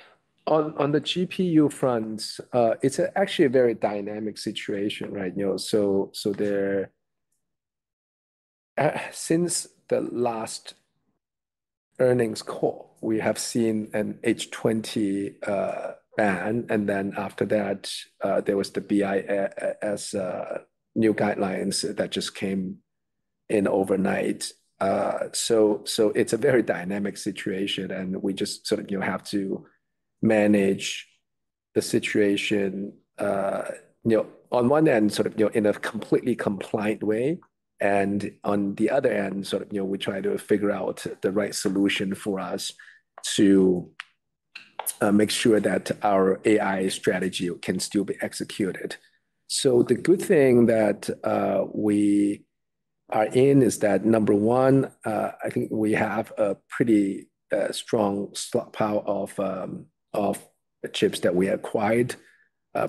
on the GPU front, it's actually a very dynamic situation, right? So there, since the last earnings call, we have seen an H20 ban, and then after that, there was the BIS new guidelines that just came in overnight. So it's a very dynamic situation, and we just sort of have to manage the situation, on one end, sort of in a completely compliant way, and on the other end, sort of we try to figure out the right solution for us to make sure that our AI strategy can still be executed. So the good thing that we are in is that, number one, I think we have a pretty strong stockpile of chips that we acquired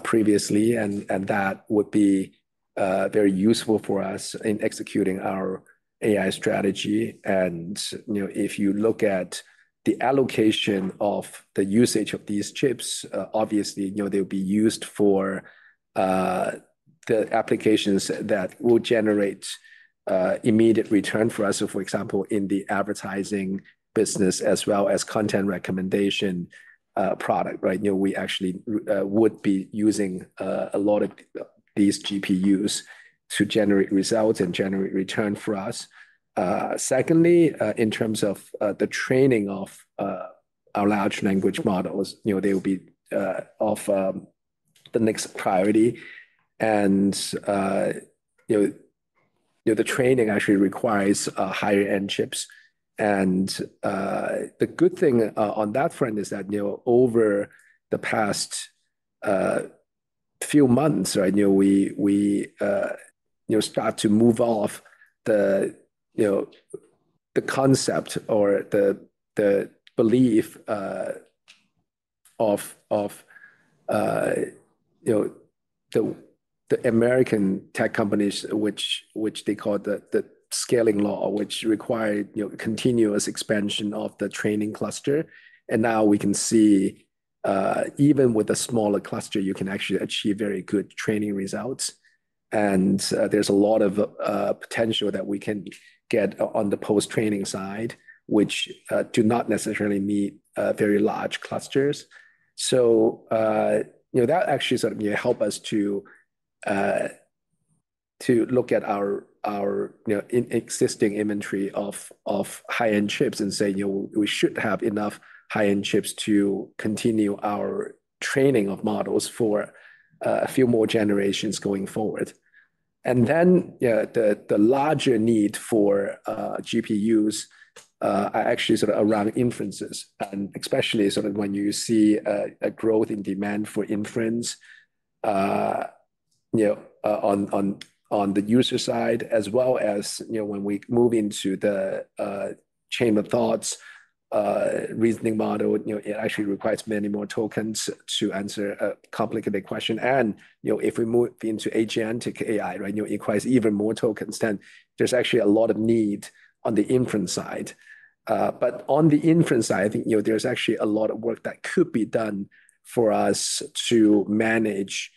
previously, and that would be very useful for us in executing our AI strategy. And if you look at the allocation of the usage of these chips, obviously they'll be used for the applications that will generate immediate return for us. So, for example, in the advertising business as well as content recommendation product, right? We actually would be using a lot of these GPUs to generate results and generate return for us. Secondly, in terms of the training of our large language models, they will be of the next priority, and the training actually requires higher end chips. And the good thing on that front is that over the past few months, right, we start to move off the concept or the belief of the American tech companies, which they call the scaling law, which required continuous expansion of the training cluster. And now we can see even with a smaller cluster, you can actually achieve very good training results. And there's a lot of potential that we can get on the post-training side, which do not necessarily need very large clusters. So that actually sort of help us to look at our existing inventory of high-end chips and say we should have enough high-end chips to continue our training of models for a few more generations going forward. And then the larger need for GPUs are actually sort of around inferences, and especially sort of when you see a growth in demand for inference, on the user side, as well as when we move into the chain of thoughts reasoning model, it actually requires many more tokens to answer a complicated question. And if we move into agentic AI, right, it requires even more tokens. Then there's actually a lot of need on the inference side. But on the inference side, I think there's actually a lot of work that could be done for us to manage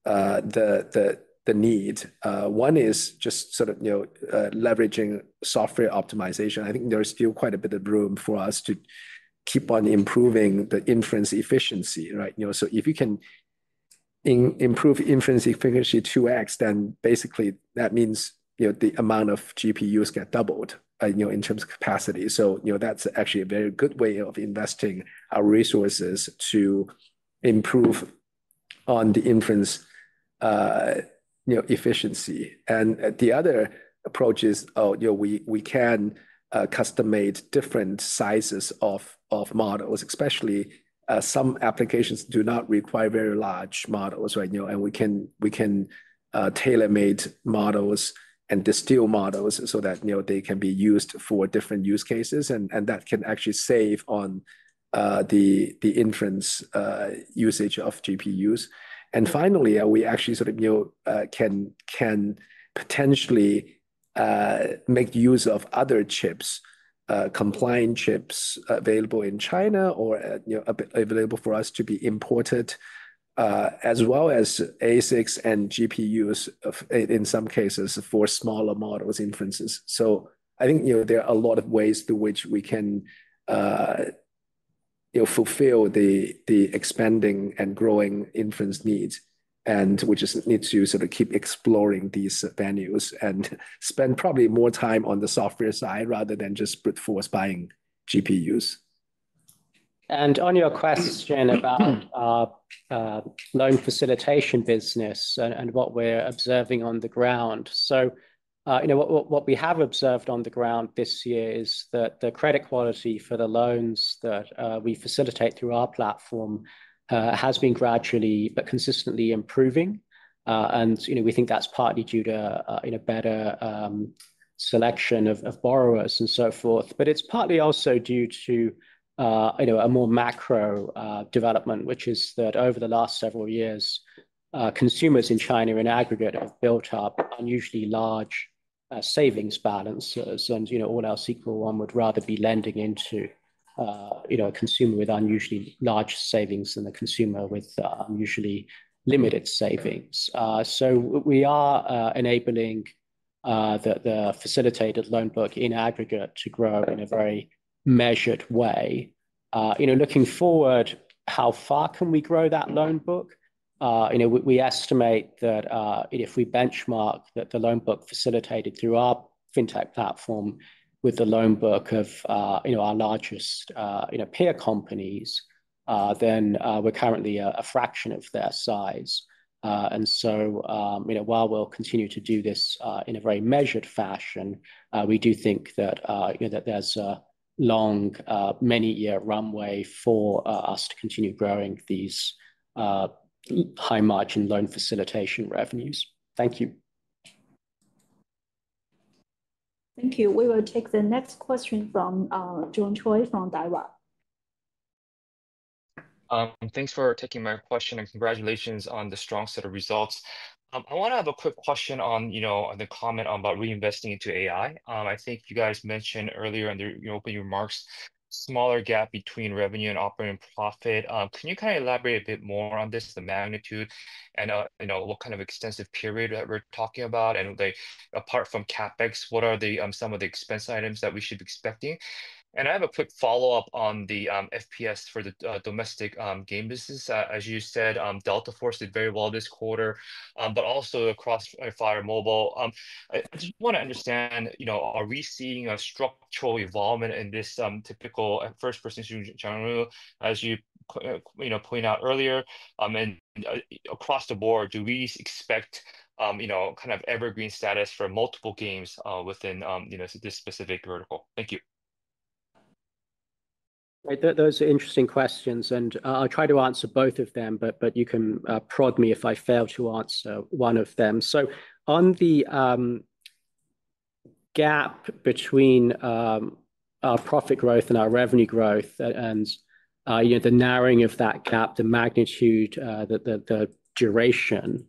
the need. One is just sort of leveraging software optimization. I think there's still quite a bit of room for us to keep on improving the inference efficiency, right? So if you can improve inference efficiency 2x, then basically that means the amount of GPUs get doubled, in terms of capacity. So that's actually a very good way of investing our resources to improve on the inference efficiency. And the other approach is we can custom made different sizes of models, especially some applications do not require very large models, right? And we can tailor-made models and distill models so that they can be used for different use cases, and that can actually save on the inference usage of GPUs. And finally, we actually sort of can potentially make use of other chips, compliant chips available in China or available for us to be imported, as well as ASICs and GPUs in some cases for smaller models inferences. So I think there are a lot of ways through which we can fulfill the expanding and growing inference needs. And we just need to sort of keep exploring these venues and spend probably more time on the software side rather than just brute force buying GPUs. And on your question about our loan facilitation business and what we're observing on the ground. So, what we have observed on the ground this year is that the credit quality for the loans that we facilitate through our platform has been gradually but consistently improving. And, we think that's partly due to, better selection of borrowers and so forth. But it's partly also due to a more macro development, which is that over the last several years, consumers in China in aggregate have built up unusually large savings balances, and all else equal, one would rather be lending into a consumer with unusually large savings than a consumer with unusually limited savings. So we are enabling the facilitated loan book in aggregate to grow in a very measured way. Looking forward, how far can we grow that loan book? We estimate that if we benchmark that the loan book facilitated through our fintech platform with the loan book of our largest peer companies, then we're currently a fraction of their size. And so, while we'll continue to do this in a very measured fashion, we do think that that there's a long, many-year runway for us to continue growing these high-margin loan facilitation revenues. Thank you. Thank you. We will take the next question from John Choi from Daiwa. Thanks for taking my question and congratulations on the strong set of results. I want to have a quick question on, the comment about reinvesting into AI. I think you guys mentioned earlier in your opening remarks, smaller gap between revenue and operating profit. Can you kind of elaborate a bit more on this, the magnitude, and what kind of extensive period that we're talking about? And apart from CapEx, what are some of the expense items that we should be expecting? And I have a quick follow-up on the FPS for the domestic game business. As you said, Delta Force did very well this quarter, but also across Fire Mobile. I just want to understand, are we seeing a structural involvement in this typical first-person shooter genre, as you point out earlier? And across the board, do we expect kind of evergreen status for multiple games within this specific vertical? Thank you. Right, those are interesting questions, and I'll try to answer both of them, but you can prod me if I fail to answer one of them. So on the gap between our profit growth and our revenue growth, and the narrowing of that gap, the magnitude, the duration,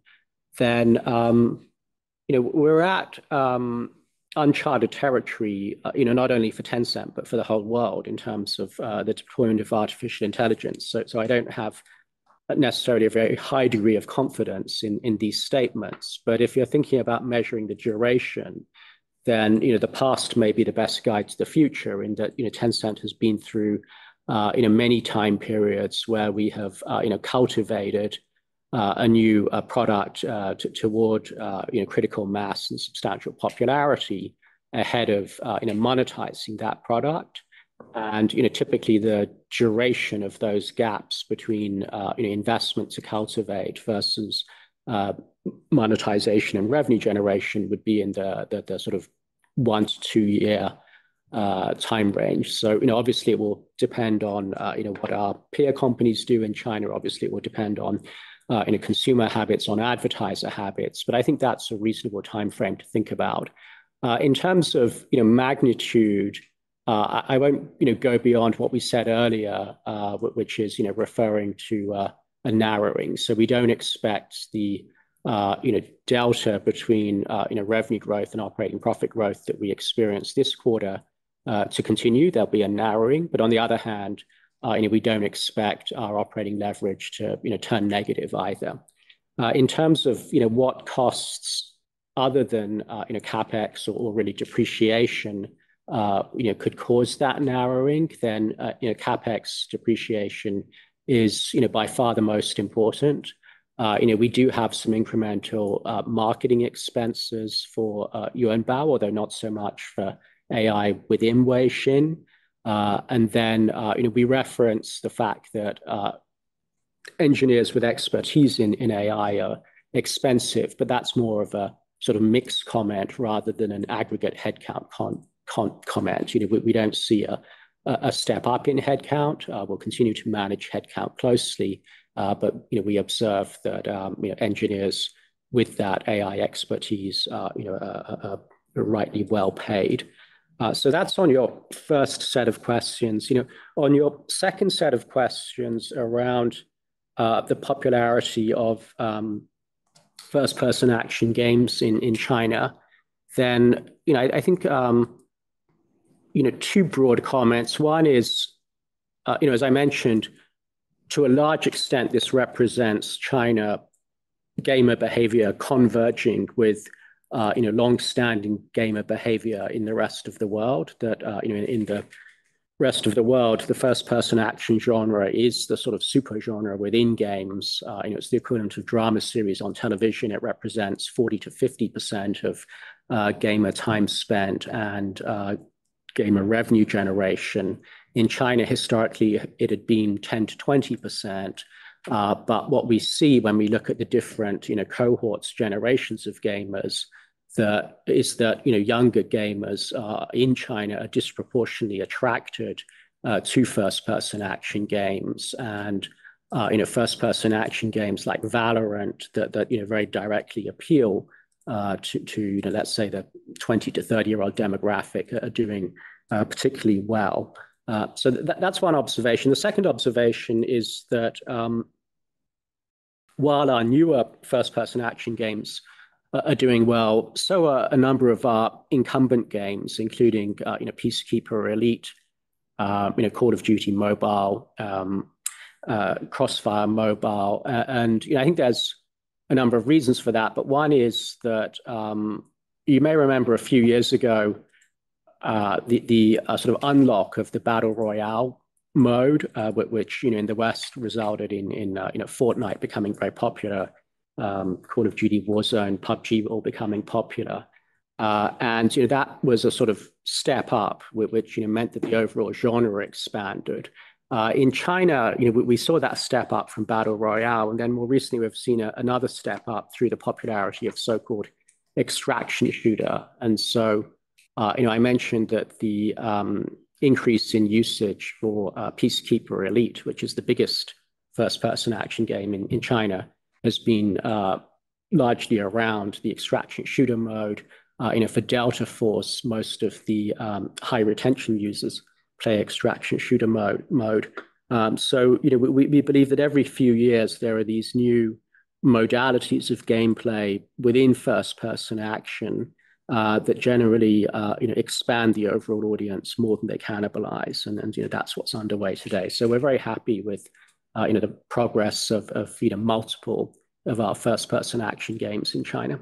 then we're at uncharted territory, not only for Tencent, but for the whole world in terms of the deployment of artificial intelligence. So I don't have necessarily a very high degree of confidence in these statements. But if you're thinking about measuring the duration, then the past may be the best guide to the future, in that Tencent has been through many time periods where we have cultivated a new product toward critical mass and substantial popularity ahead of monetizing that product. And typically the duration of those gaps between investment to cultivate versus monetization and revenue generation would be in the sort of 1 to 2 year time range. So obviously it will depend on what our peer companies do in China. Obviously it will depend on consumer habits, on advertiser habits. But I think that's a reasonable time frame to think about. In terms of magnitude, I won't go beyond what we said earlier, which is referring to a narrowing. So we don't expect the delta between revenue growth and operating profit growth that we experienced this quarter to continue. There'll be a narrowing, but on the other hand, we don't expect our operating leverage to turn negative either. In terms of what costs other than capex or really depreciation could cause that narrowing, then capex depreciation is by far the most important. We do have some incremental marketing expenses for Yuanbao, although not so much for AI within Weixin. And then we reference the fact that engineers with expertise in AI are expensive, but that's more of a sort of mixed comment rather than an aggregate headcount comment. We don't see a step up in headcount. We'll continue to manage headcount closely, but we observe that engineers with that AI expertise are rightly well paid. So that's on your first set of questions. On your second set of questions around the popularity of first-person action games in China, then I think two broad comments. One is, as I mentioned, to a large extent, this represents China gamer behavior converging with long-standing gamer behavior in the rest of the world. That in the rest of the world, the first-person action genre is the sort of super genre within games. It's the equivalent of drama series on television. It represents 40 to 50% of gamer time spent and gamer revenue generation. In China, historically, it had been 10 to 20%. But what we see when we look at the different cohorts, generations of gamers, is that younger gamers in China are disproportionately attracted to first-person action games, and first-person action games like Valorant that very directly appeal to let's say the 20 to 30-year-old demographic are doing particularly well. So that's one observation. The second observation is that while our newer first-person action games are doing well, so are a number of our incumbent games, including Peacekeeper Elite, Call of Duty Mobile, Crossfire Mobile, and I think there's a number of reasons for that. But one is that you may remember a few years ago the sort of unlock of the Battle Royale mode, which in the West resulted in Fortnite becoming very popular, Call of Duty Warzone, PUBG all becoming popular. And that was a sort of step up, which meant that the overall genre expanded. In China, we saw that step up from Battle Royale, and then more recently we've seen another step up through the popularity of so-called extraction shooter. And so, I mentioned that the increase in usage for Peacekeeper Elite, which is the biggest first-person action game in China, has been largely around the extraction shooter mode. For Delta Force, most of the high retention users play extraction shooter mode. So we believe that every few years there are these new modalities of gameplay within first-person action that generally expand the overall audience more than they cannibalize, and that's what's underway today. So we're very happy with the progress of multiple of our first-person action games in China.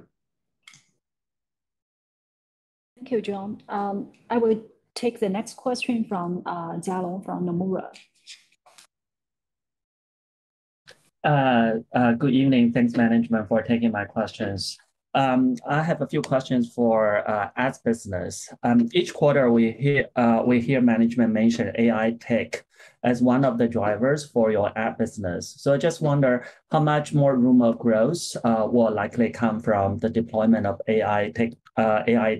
Thank you, John. I will take the next question from Jialong from Nomura. Good evening. Thanks, management, for taking my questions. I have a few questions for ads business. Each quarter, we hear management mention AI tech as one of the drivers for your ad business. So I just wonder how much more room of growth will likely come from the deployment of AI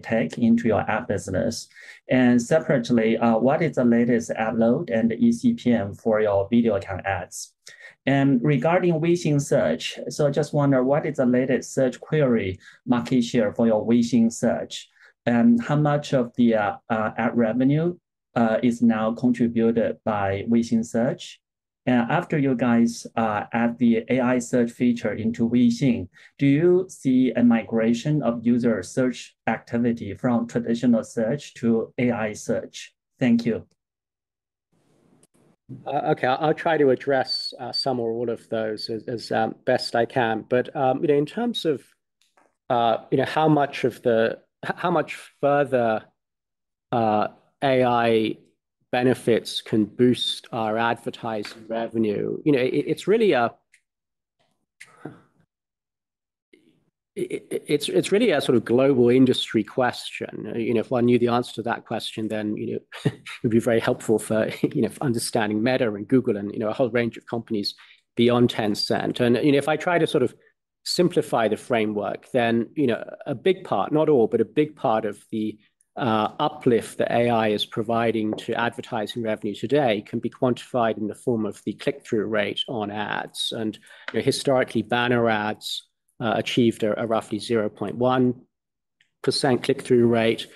tech into your ad business. And separately, what is the latest ad load and eCPM for your video account ads? And regarding Weixin search, so I just wonder what is the latest search query market share for your Weixin search, and how much of the ad revenue is now contributed by Weixin search? And after you guys add the AI search feature into Weixin, do you see a migration of user search activity from traditional search to AI search? Thank you. Okay, I'll try to address some or all of those as best I can. But in terms of how much further AI benefits can boost our advertising revenue, it's really a sort of global industry question. If one knew the answer to that question, then it would be very helpful for for understanding Meta and Google and a whole range of companies beyond Tencent. And if I try to sort of simplify the framework, then a big part, not all, but a big part of the uplift that AI is providing to advertising revenue today can be quantified in the form of the click-through rate on ads. And historically, banner ads achieved a roughly 0.1% click-through rate.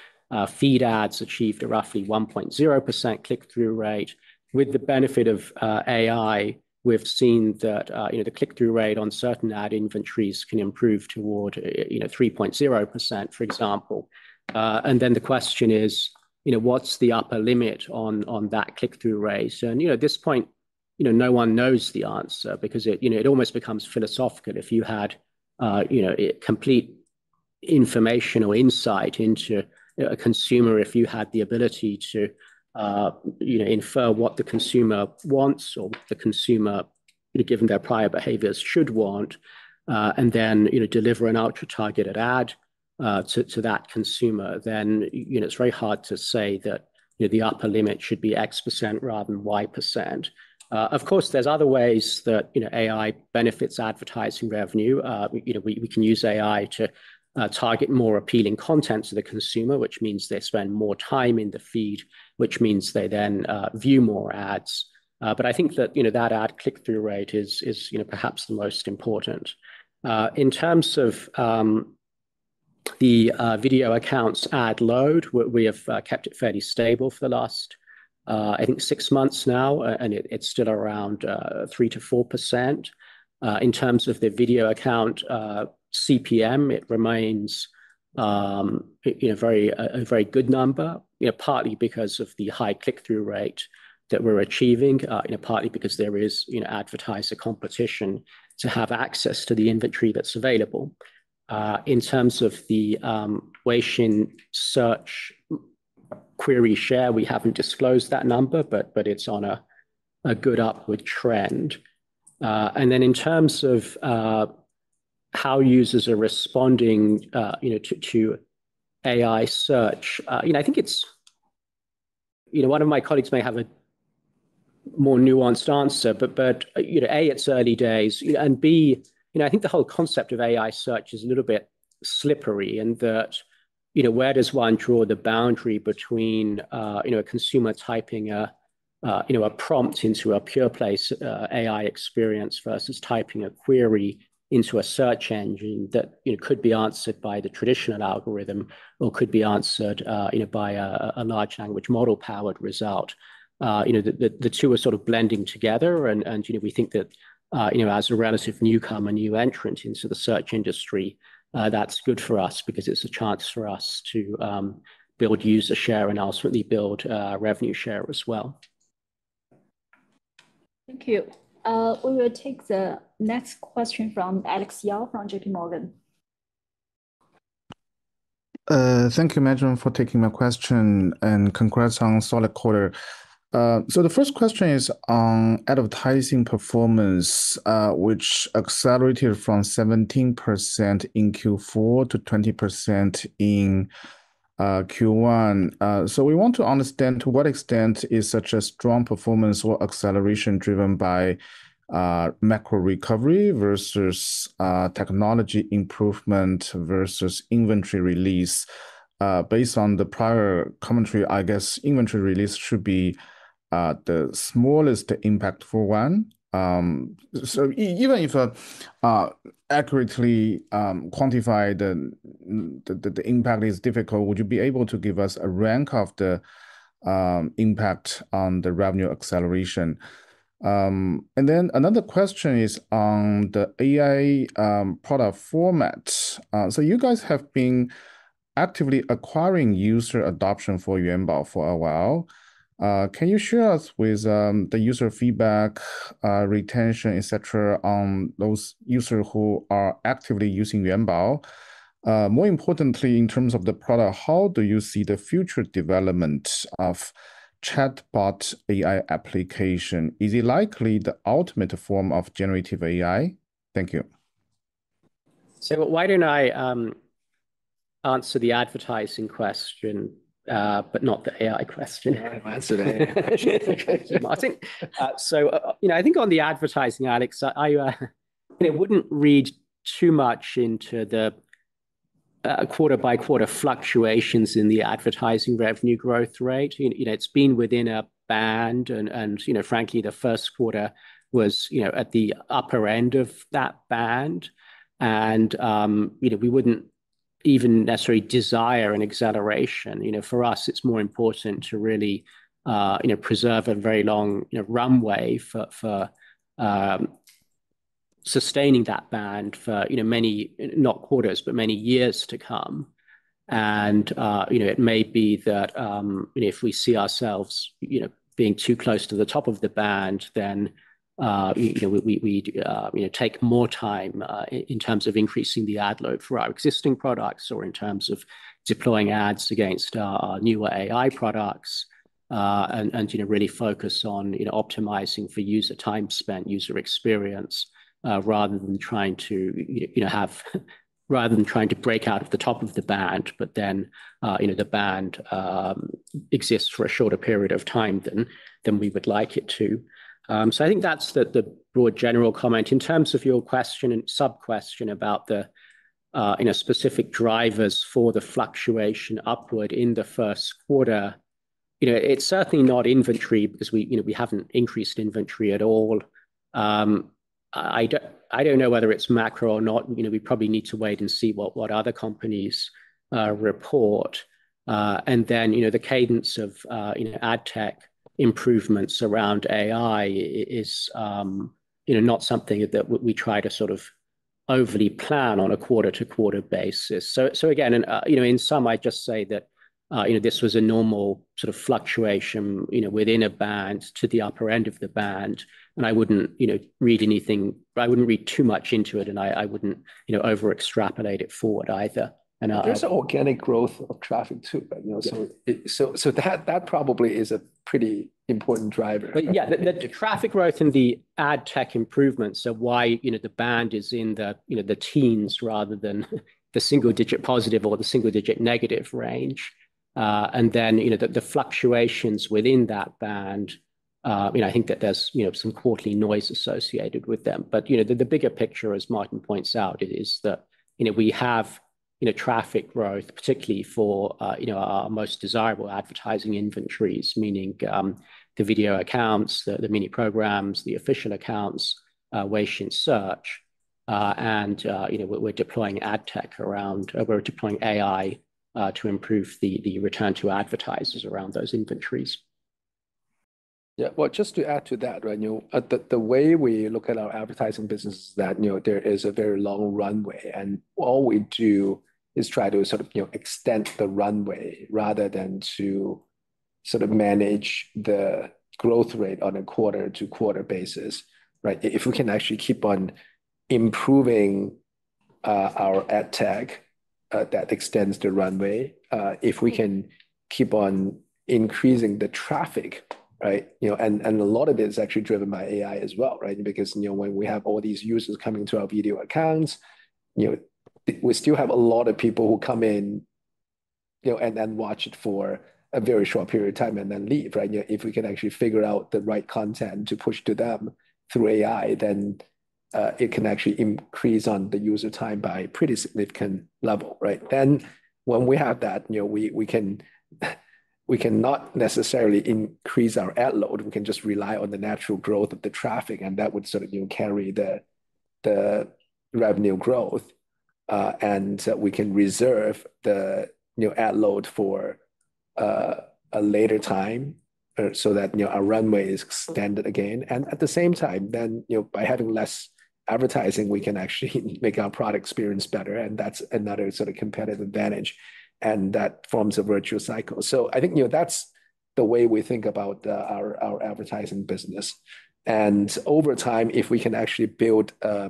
Feed ads achieved a roughly 1.0% click-through rate. With the benefit of AI, we've seen that the click-through rate on certain ad inventories can improve toward 3.0%, for example. And then the question is, what's the upper limit on that click-through rate? And at this point, no one knows the answer, because it almost becomes philosophical. If you had complete information or insight into a consumer, if you had the ability to infer what the consumer wants or the consumer, given their prior behaviors, should want, and then deliver an ultra-targeted ad to that consumer, then it's very hard to say that the upper limit should be X% rather than Y%. Of course, there's other ways that AI benefits advertising revenue. We can use AI to target more appealing content to the consumer, which means they spend more time in the feed, which means they then view more ads. But I think that that ad click-through rate is perhaps the most important. In terms of the video accounts ad load, we have kept it fairly stable for the last I think 6 months now, and it's still around 3 to 4%. In terms of the video account CPM, it remains a very good number. Partly because of the high click-through rate that we're achieving, partly because there is advertiser competition to have access to the inventory that's available. In terms of the Weixin search query share, we haven't disclosed that number, but it's on a good upward trend. And then in terms of how users are responding to AI search, I think it's one of my colleagues may have a more nuanced answer, but A, it's early days, and B, I think the whole concept of AI search is a little bit slippery, in that where does one draw the boundary between a consumer typing a prompt into a pure play AI experience versus typing a query into a search engine that could be answered by the traditional algorithm, or could be answered by a large language model powered result. The two are sort of blending together, and we think that as a relative newcomer, new entrant into the search industry, that's good for us, because it's a chance for us to build user share and ultimately build revenue share as well. Thank you. We will take the next question from Alex Yao from JP Morgan. Thank you, management, for taking my question, and congrats on solid quarter. So the first question is on advertising performance, which accelerated from 17% in Q4 to 20% in Q1. So we want to understand to what extent is such a strong performance or acceleration driven by macro recovery versus technology improvement versus inventory release. Based on the prior commentary, I guess inventory release should be the smallest impact for one. So even if accurately quantify the impact is difficult, would you be able to give us a rank of the impact on the revenue acceleration? And then another question is on the AI product format. So you guys have been actively acquiring user adoption for Yuanbao for a while. Can you share us with the user feedback, retention, etc., on those users who are actively using Yuanbao? More importantly, in terms of the product, how do you see the future development of chatbot AI application? Is it likely the ultimate form of generative AI? Thank you. So why don't I answer the advertising question, but not the AI question? Answer that. I think so. I think on the advertising, Alex, I wouldn't read too much into the quarter by quarter fluctuations in the advertising revenue growth rate. It's been within a band, and frankly, the first quarter was at the upper end of that band, and we wouldn't even necessarily desire an acceleration. For us, it's more important to really preserve a very long runway for sustaining that band for many, not quarters, but many years to come. And it may be that if we see ourselves being too close to the top of the band, then we take more time in terms of increasing the ad load for our existing products, or in terms of deploying ads against our newer AI products, and really focus on optimizing for user time spent, user experience, rather than trying to break out of the top of the band, but then the band exists for a shorter period of time than we would like it to. So I think that's the broad general comment. In terms of your question and sub-question about the specific drivers for the fluctuation upward in the first quarter, it's certainly not inventory, because we haven't increased inventory at all. I don't know whether it's macro or not. We probably need to wait and see what other companies report. And then the cadence of ad tech improvements around AI is not something that we try to sort of overly plan on a quarter-to-quarter basis. So again, in sum, I just say that this was a normal sort of fluctuation within a band to the upper end of the band, and I wouldn't read anything. I wouldn't read too much into it, and I wouldn't over extrapolate it forward either. And there's an organic growth of traffic too, right? So that probably is a pretty important driver. But yeah, the traffic growth and the ad tech improvements are why the band is in the teens rather than the single digit positive or the single digit negative range. And then the fluctuations within that band, I think that there's some quarterly noise associated with them. But the bigger picture, as Martin points out, is that we have traffic growth, particularly for our most desirable advertising inventories, meaning the video accounts, the mini programs, the official accounts, Weixin Search, and we're deploying ad tech around. We're deploying AI to improve the return to advertisers around those inventories. Yeah, well, just to add to that, right? The way we look at our advertising business is that there is a very long runway, and all we do is try to sort of extend the runway rather than to sort of manage the growth rate on a quarter-to-quarter basis. right? If we can actually keep on improving our ad tech, that extends the runway. If we can keep on increasing the traffic, right? And a lot of it is actually driven by AI as well, right? Because when we have all these users coming to our video accounts, we still have a lot of people who come in, and then watch it for a very short period of time and then leave, right? If we can actually figure out the right content to push to them through AI, then it can actually increase on the user time by a pretty significant level, right? Then when we have that, we can not necessarily increase our ad load. We can just rely on the natural growth of the traffic, and that would sort of carry the revenue growth, and we can reserve the ad load for a later time, so that our runway is extended again. And at the same time, then by having less advertising, we can actually make our product experience better, and that's another sort of competitive advantage, and that forms a virtuous cycle. So I think that's the way we think about our advertising business. And over time, if we can actually build a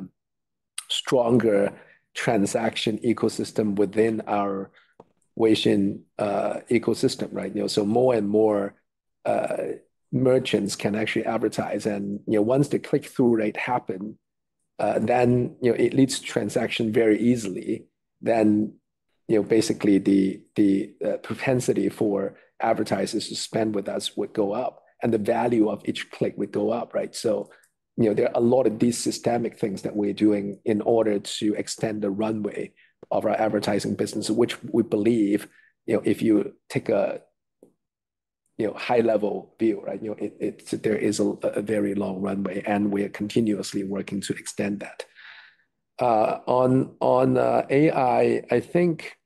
stronger transaction ecosystem within our Weixin ecosystem, right? So more and more merchants can actually advertise, and once the click-through rate happen, then it leads to transaction very easily. Then basically the propensity for advertisers to spend with us would go up, and the value of each click would go up, right? So there are a lot of these systemic things that we're doing in order to extend the runway of our advertising business, which we believe, if you take a high-level view, right, there is a very long runway, and we're continuously working to extend that. On AI, I think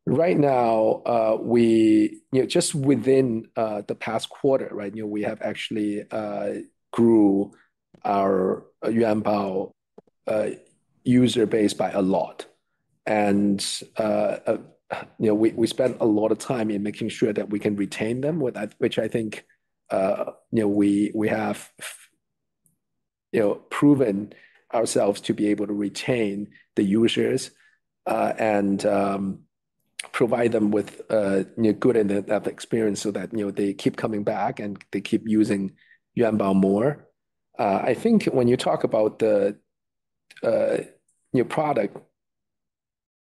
right now we just within the past quarter, right, we have actually grew our Yuanbao user base by a lot, and we spent a lot of time in making sure that we can retain them, which I think we have proven ourselves to be able to retain the users and provide them with good in-depth experience, so that they keep coming back and they keep using Yuanbao more. I think when you talk about the new product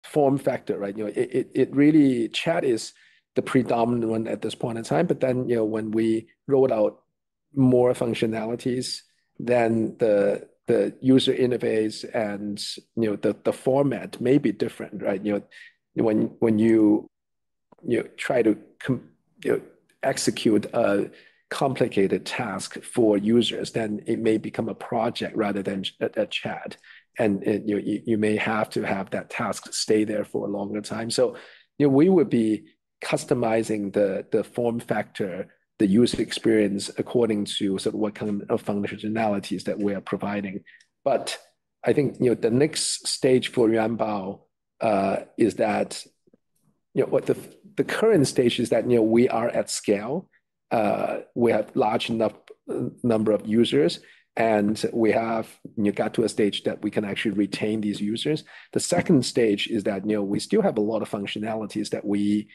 form factor, right? It really, chat is the predominant one at this point in time. But then, when we rolled out more functionalities, then the user interface and the format may be different, right? When you try to execute a complicated task for users, then it may become a project rather than a chat. And you may have to have that task stay there for a longer time. So we would be customizing the form factor, the user experience, according to sort of what kind of functionalities that we are providing. But I think the next stage for Yuanbao is that what the current stage is that we are at scale. We have large enough number of users, and we have got to a stage that we can actually retain these users. The second stage is that we still have a lot of functionalities that we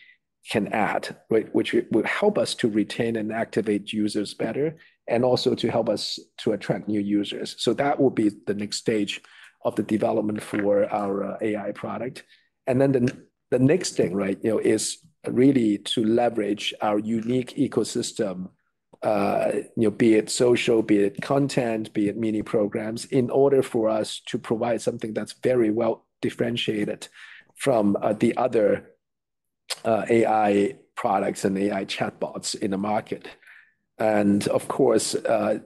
can add, right, which will help us to retain and activate users better, and also to help us to attract new users. So that will be the next stage of the development for our AI product. And then the next thing, right, is really to leverage our unique ecosystem, be it social, be it content, be it mini programs, in order for us to provide something that's very well differentiated from the other AI products and AI chatbots in the market. And of course,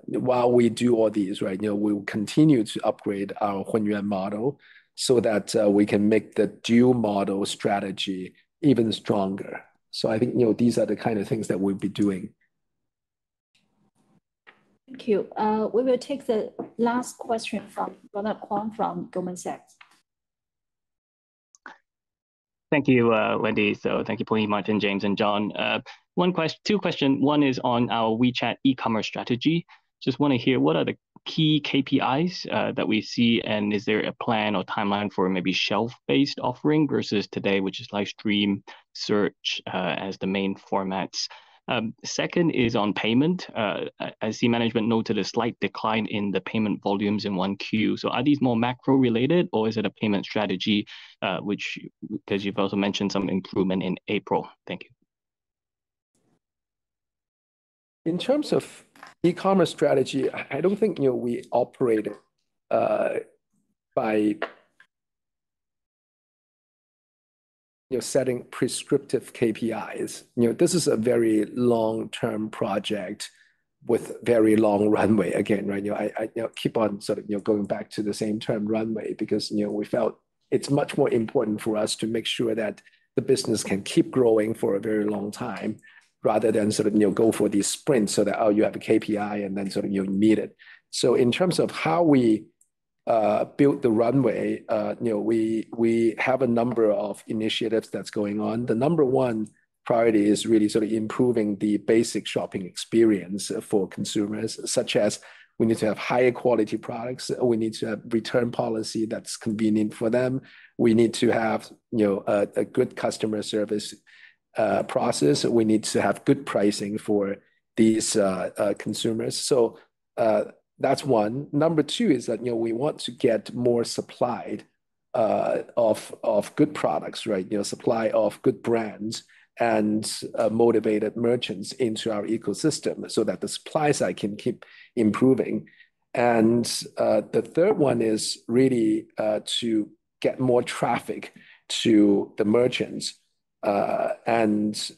while we do all these, right, we will continue to upgrade our Hunyuan model so that we can make the dual model strategy even stronger. So I think these are the kind of things that we'll be doing. Thank you. We will take the last question from Ronald Kwong from Goldman Sachs. Thank you, Wendy. So thank you, Pony, Martin, James, and John. Two questions. One is on our WeChat e-commerce strategy. Just want to hear what are the key KPIs that we see, and is there a plan or timeline for maybe shelf-based offering versus today, which is live stream, search as the main formats? Second is on payment. I see management noted a slight decline in the payment volumes in 1Q. So are these more macro related, or is it a payment strategy, which, because you've also mentioned some improvement in April? Thank you. In terms of e-commerce strategy, I don't think we operate by setting prescriptive KPIs. This is a very long-term project with very long runway. Again, right? I keep on sort of going back to the same term, runway, because we felt it's much more important for us to make sure that the business can keep growing for a very long time, rather than sort of go for these sprints so that you have a KPI and then sort of meet it. So in terms of how we build the runway, we have a number of initiatives that's going on. The number one priority is really sort of improving the basic shopping experience for consumers, such as we need to have higher quality products. We need to have return policy that's convenient for them. We need to have a good customer service process. We need to have good pricing for these consumers. So that's one. Number two is that we want to get more supply of good products, right? Supply of good brands and motivated merchants into our ecosystem, so that the supply side can keep improving. And the third one is really to get more traffic to the merchants and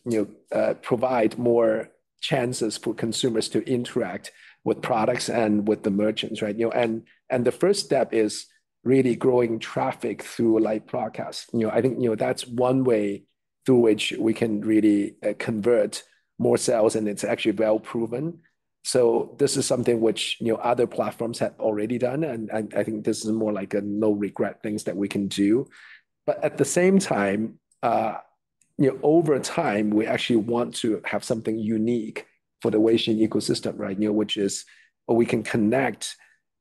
provide more chances for consumers to interact with products and with the merchants, right? And the first step is really growing traffic through live broadcasts. I think that's one way through which we can really convert more sales, and it's actually well proven. So this is something which other platforms have already done, and I think this is more like a no regret things that we can do. But at the same time, over time, we actually want to have something unique for the Weixin ecosystem, right? Which is we can connect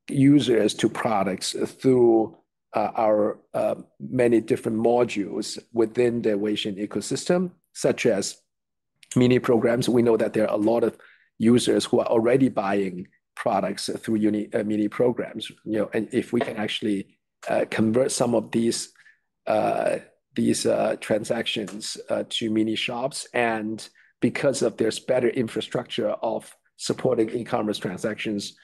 users to products through our many different modules within the Weixin ecosystem, such as mini programs. We know that there are a lot of users who are already buying products through mini programs. And if we can actually convert some of these transactions to mini shops, and because of there's better infrastructure of supporting e-commerce transactions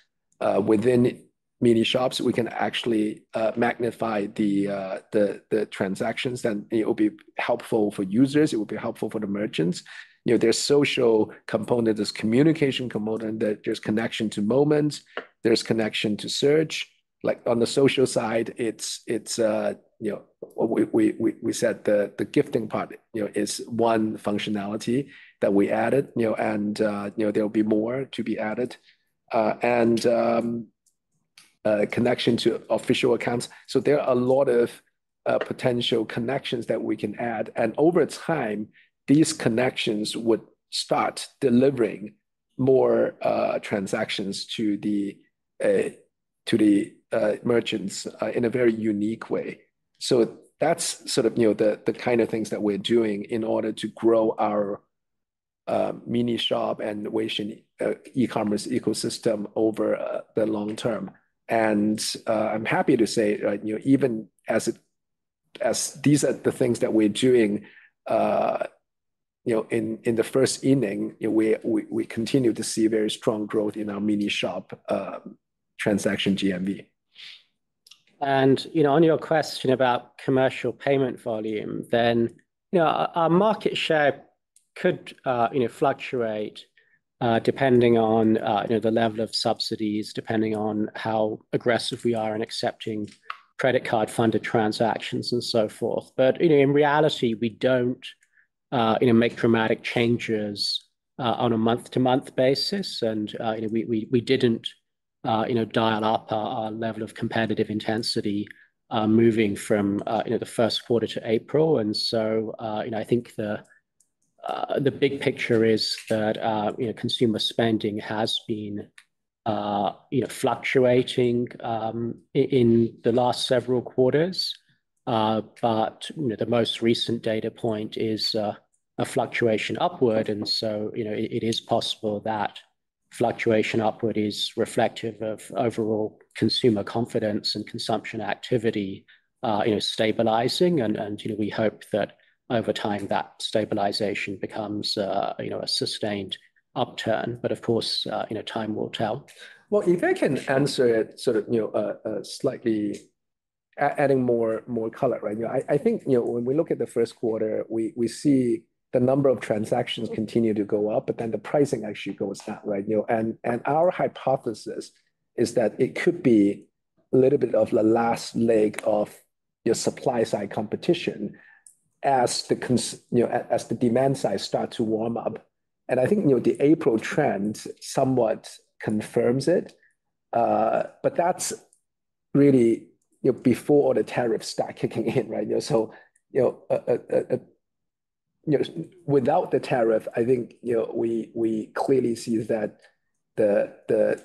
within mini shops, we can actually magnify the transactions. Then it will be helpful for users. It will be helpful for the merchants. There's social component, there's communication component, there's connection to moments, there's connection to search. Like on the social side, it's we said the gifting part is one functionality that we added, and there'll be more to be added, and connection to official accounts. So there are a lot of potential connections that we can add, and over time, these connections would start delivering more transactions to the merchants in a very unique way. So that's sort of the kind of things that we're doing in order to grow our mini shop and Weixin e-commerce ecosystem over the long term. And I'm happy to say, right, even as these are the things that we're doing, in the first inning, we continue to see very strong growth in our mini shop transaction GMV. And on your question about commercial payment volume, then our market share could fluctuate depending on the level of subsidies, depending on how aggressive we are in accepting credit card funded transactions and so forth. But in reality, we don't make dramatic changes on a month-to-month basis, and we didn't dial up our level of competitive intensity moving from the first quarter to April. And so I think the big picture is that consumer spending has been fluctuating in the last several quarters. But the most recent data point is a fluctuation upward, and so it is possible that fluctuation upward is reflective of overall consumer confidence and consumption activity, stabilizing, and we hope that over time that stabilization becomes a sustained upturn. But of course, time will tell. Well, if I can answer it sort of slightly adding more color, right? I think when we look at the first quarter, we see the number of transactions continue to go up, but then the pricing actually goes down, right? And our hypothesis is that it could be a little bit of the last leg of your supply side competition as the demand side start to warm up. And I think the April trend somewhat confirms it, but that's really before all the tariffs start kicking in, right? So without the tariff, I think we clearly see that the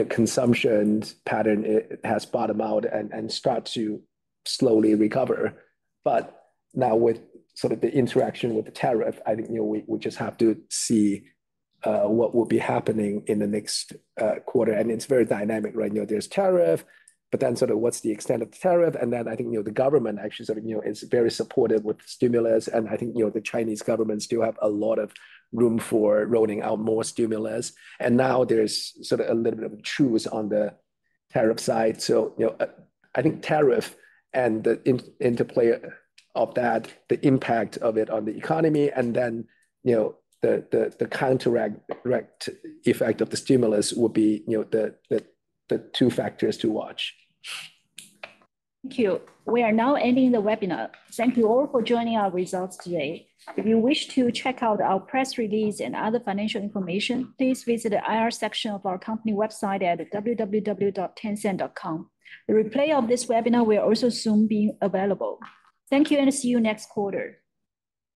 consumption pattern has bottomed out and start to slowly recover. But now with sort of the interaction with the tariff, I think we just have to see what will be happening in the next quarter, and it's very dynamic, right? There's tariff, but then sort of what's the extent of the tariff, and then I think the government actually sort of is very supportive with stimulus, and I think the Chinese government still have a lot of room for rolling out more stimulus, and now there's sort of a little bit of a truce on the tariff side. So I think tariff and the interplay of that, the impact of it on the economy, and then the counteract effect of the stimulus would be the two factors to watch. Thank you. We are now ending the webinar. Thank you all for joining our results today. If you wish to check out our press release and other financial information, please visit the IR section of our company website at www.tencent.com. The replay of this webinar will also soon be available. Thank you and see you next quarter.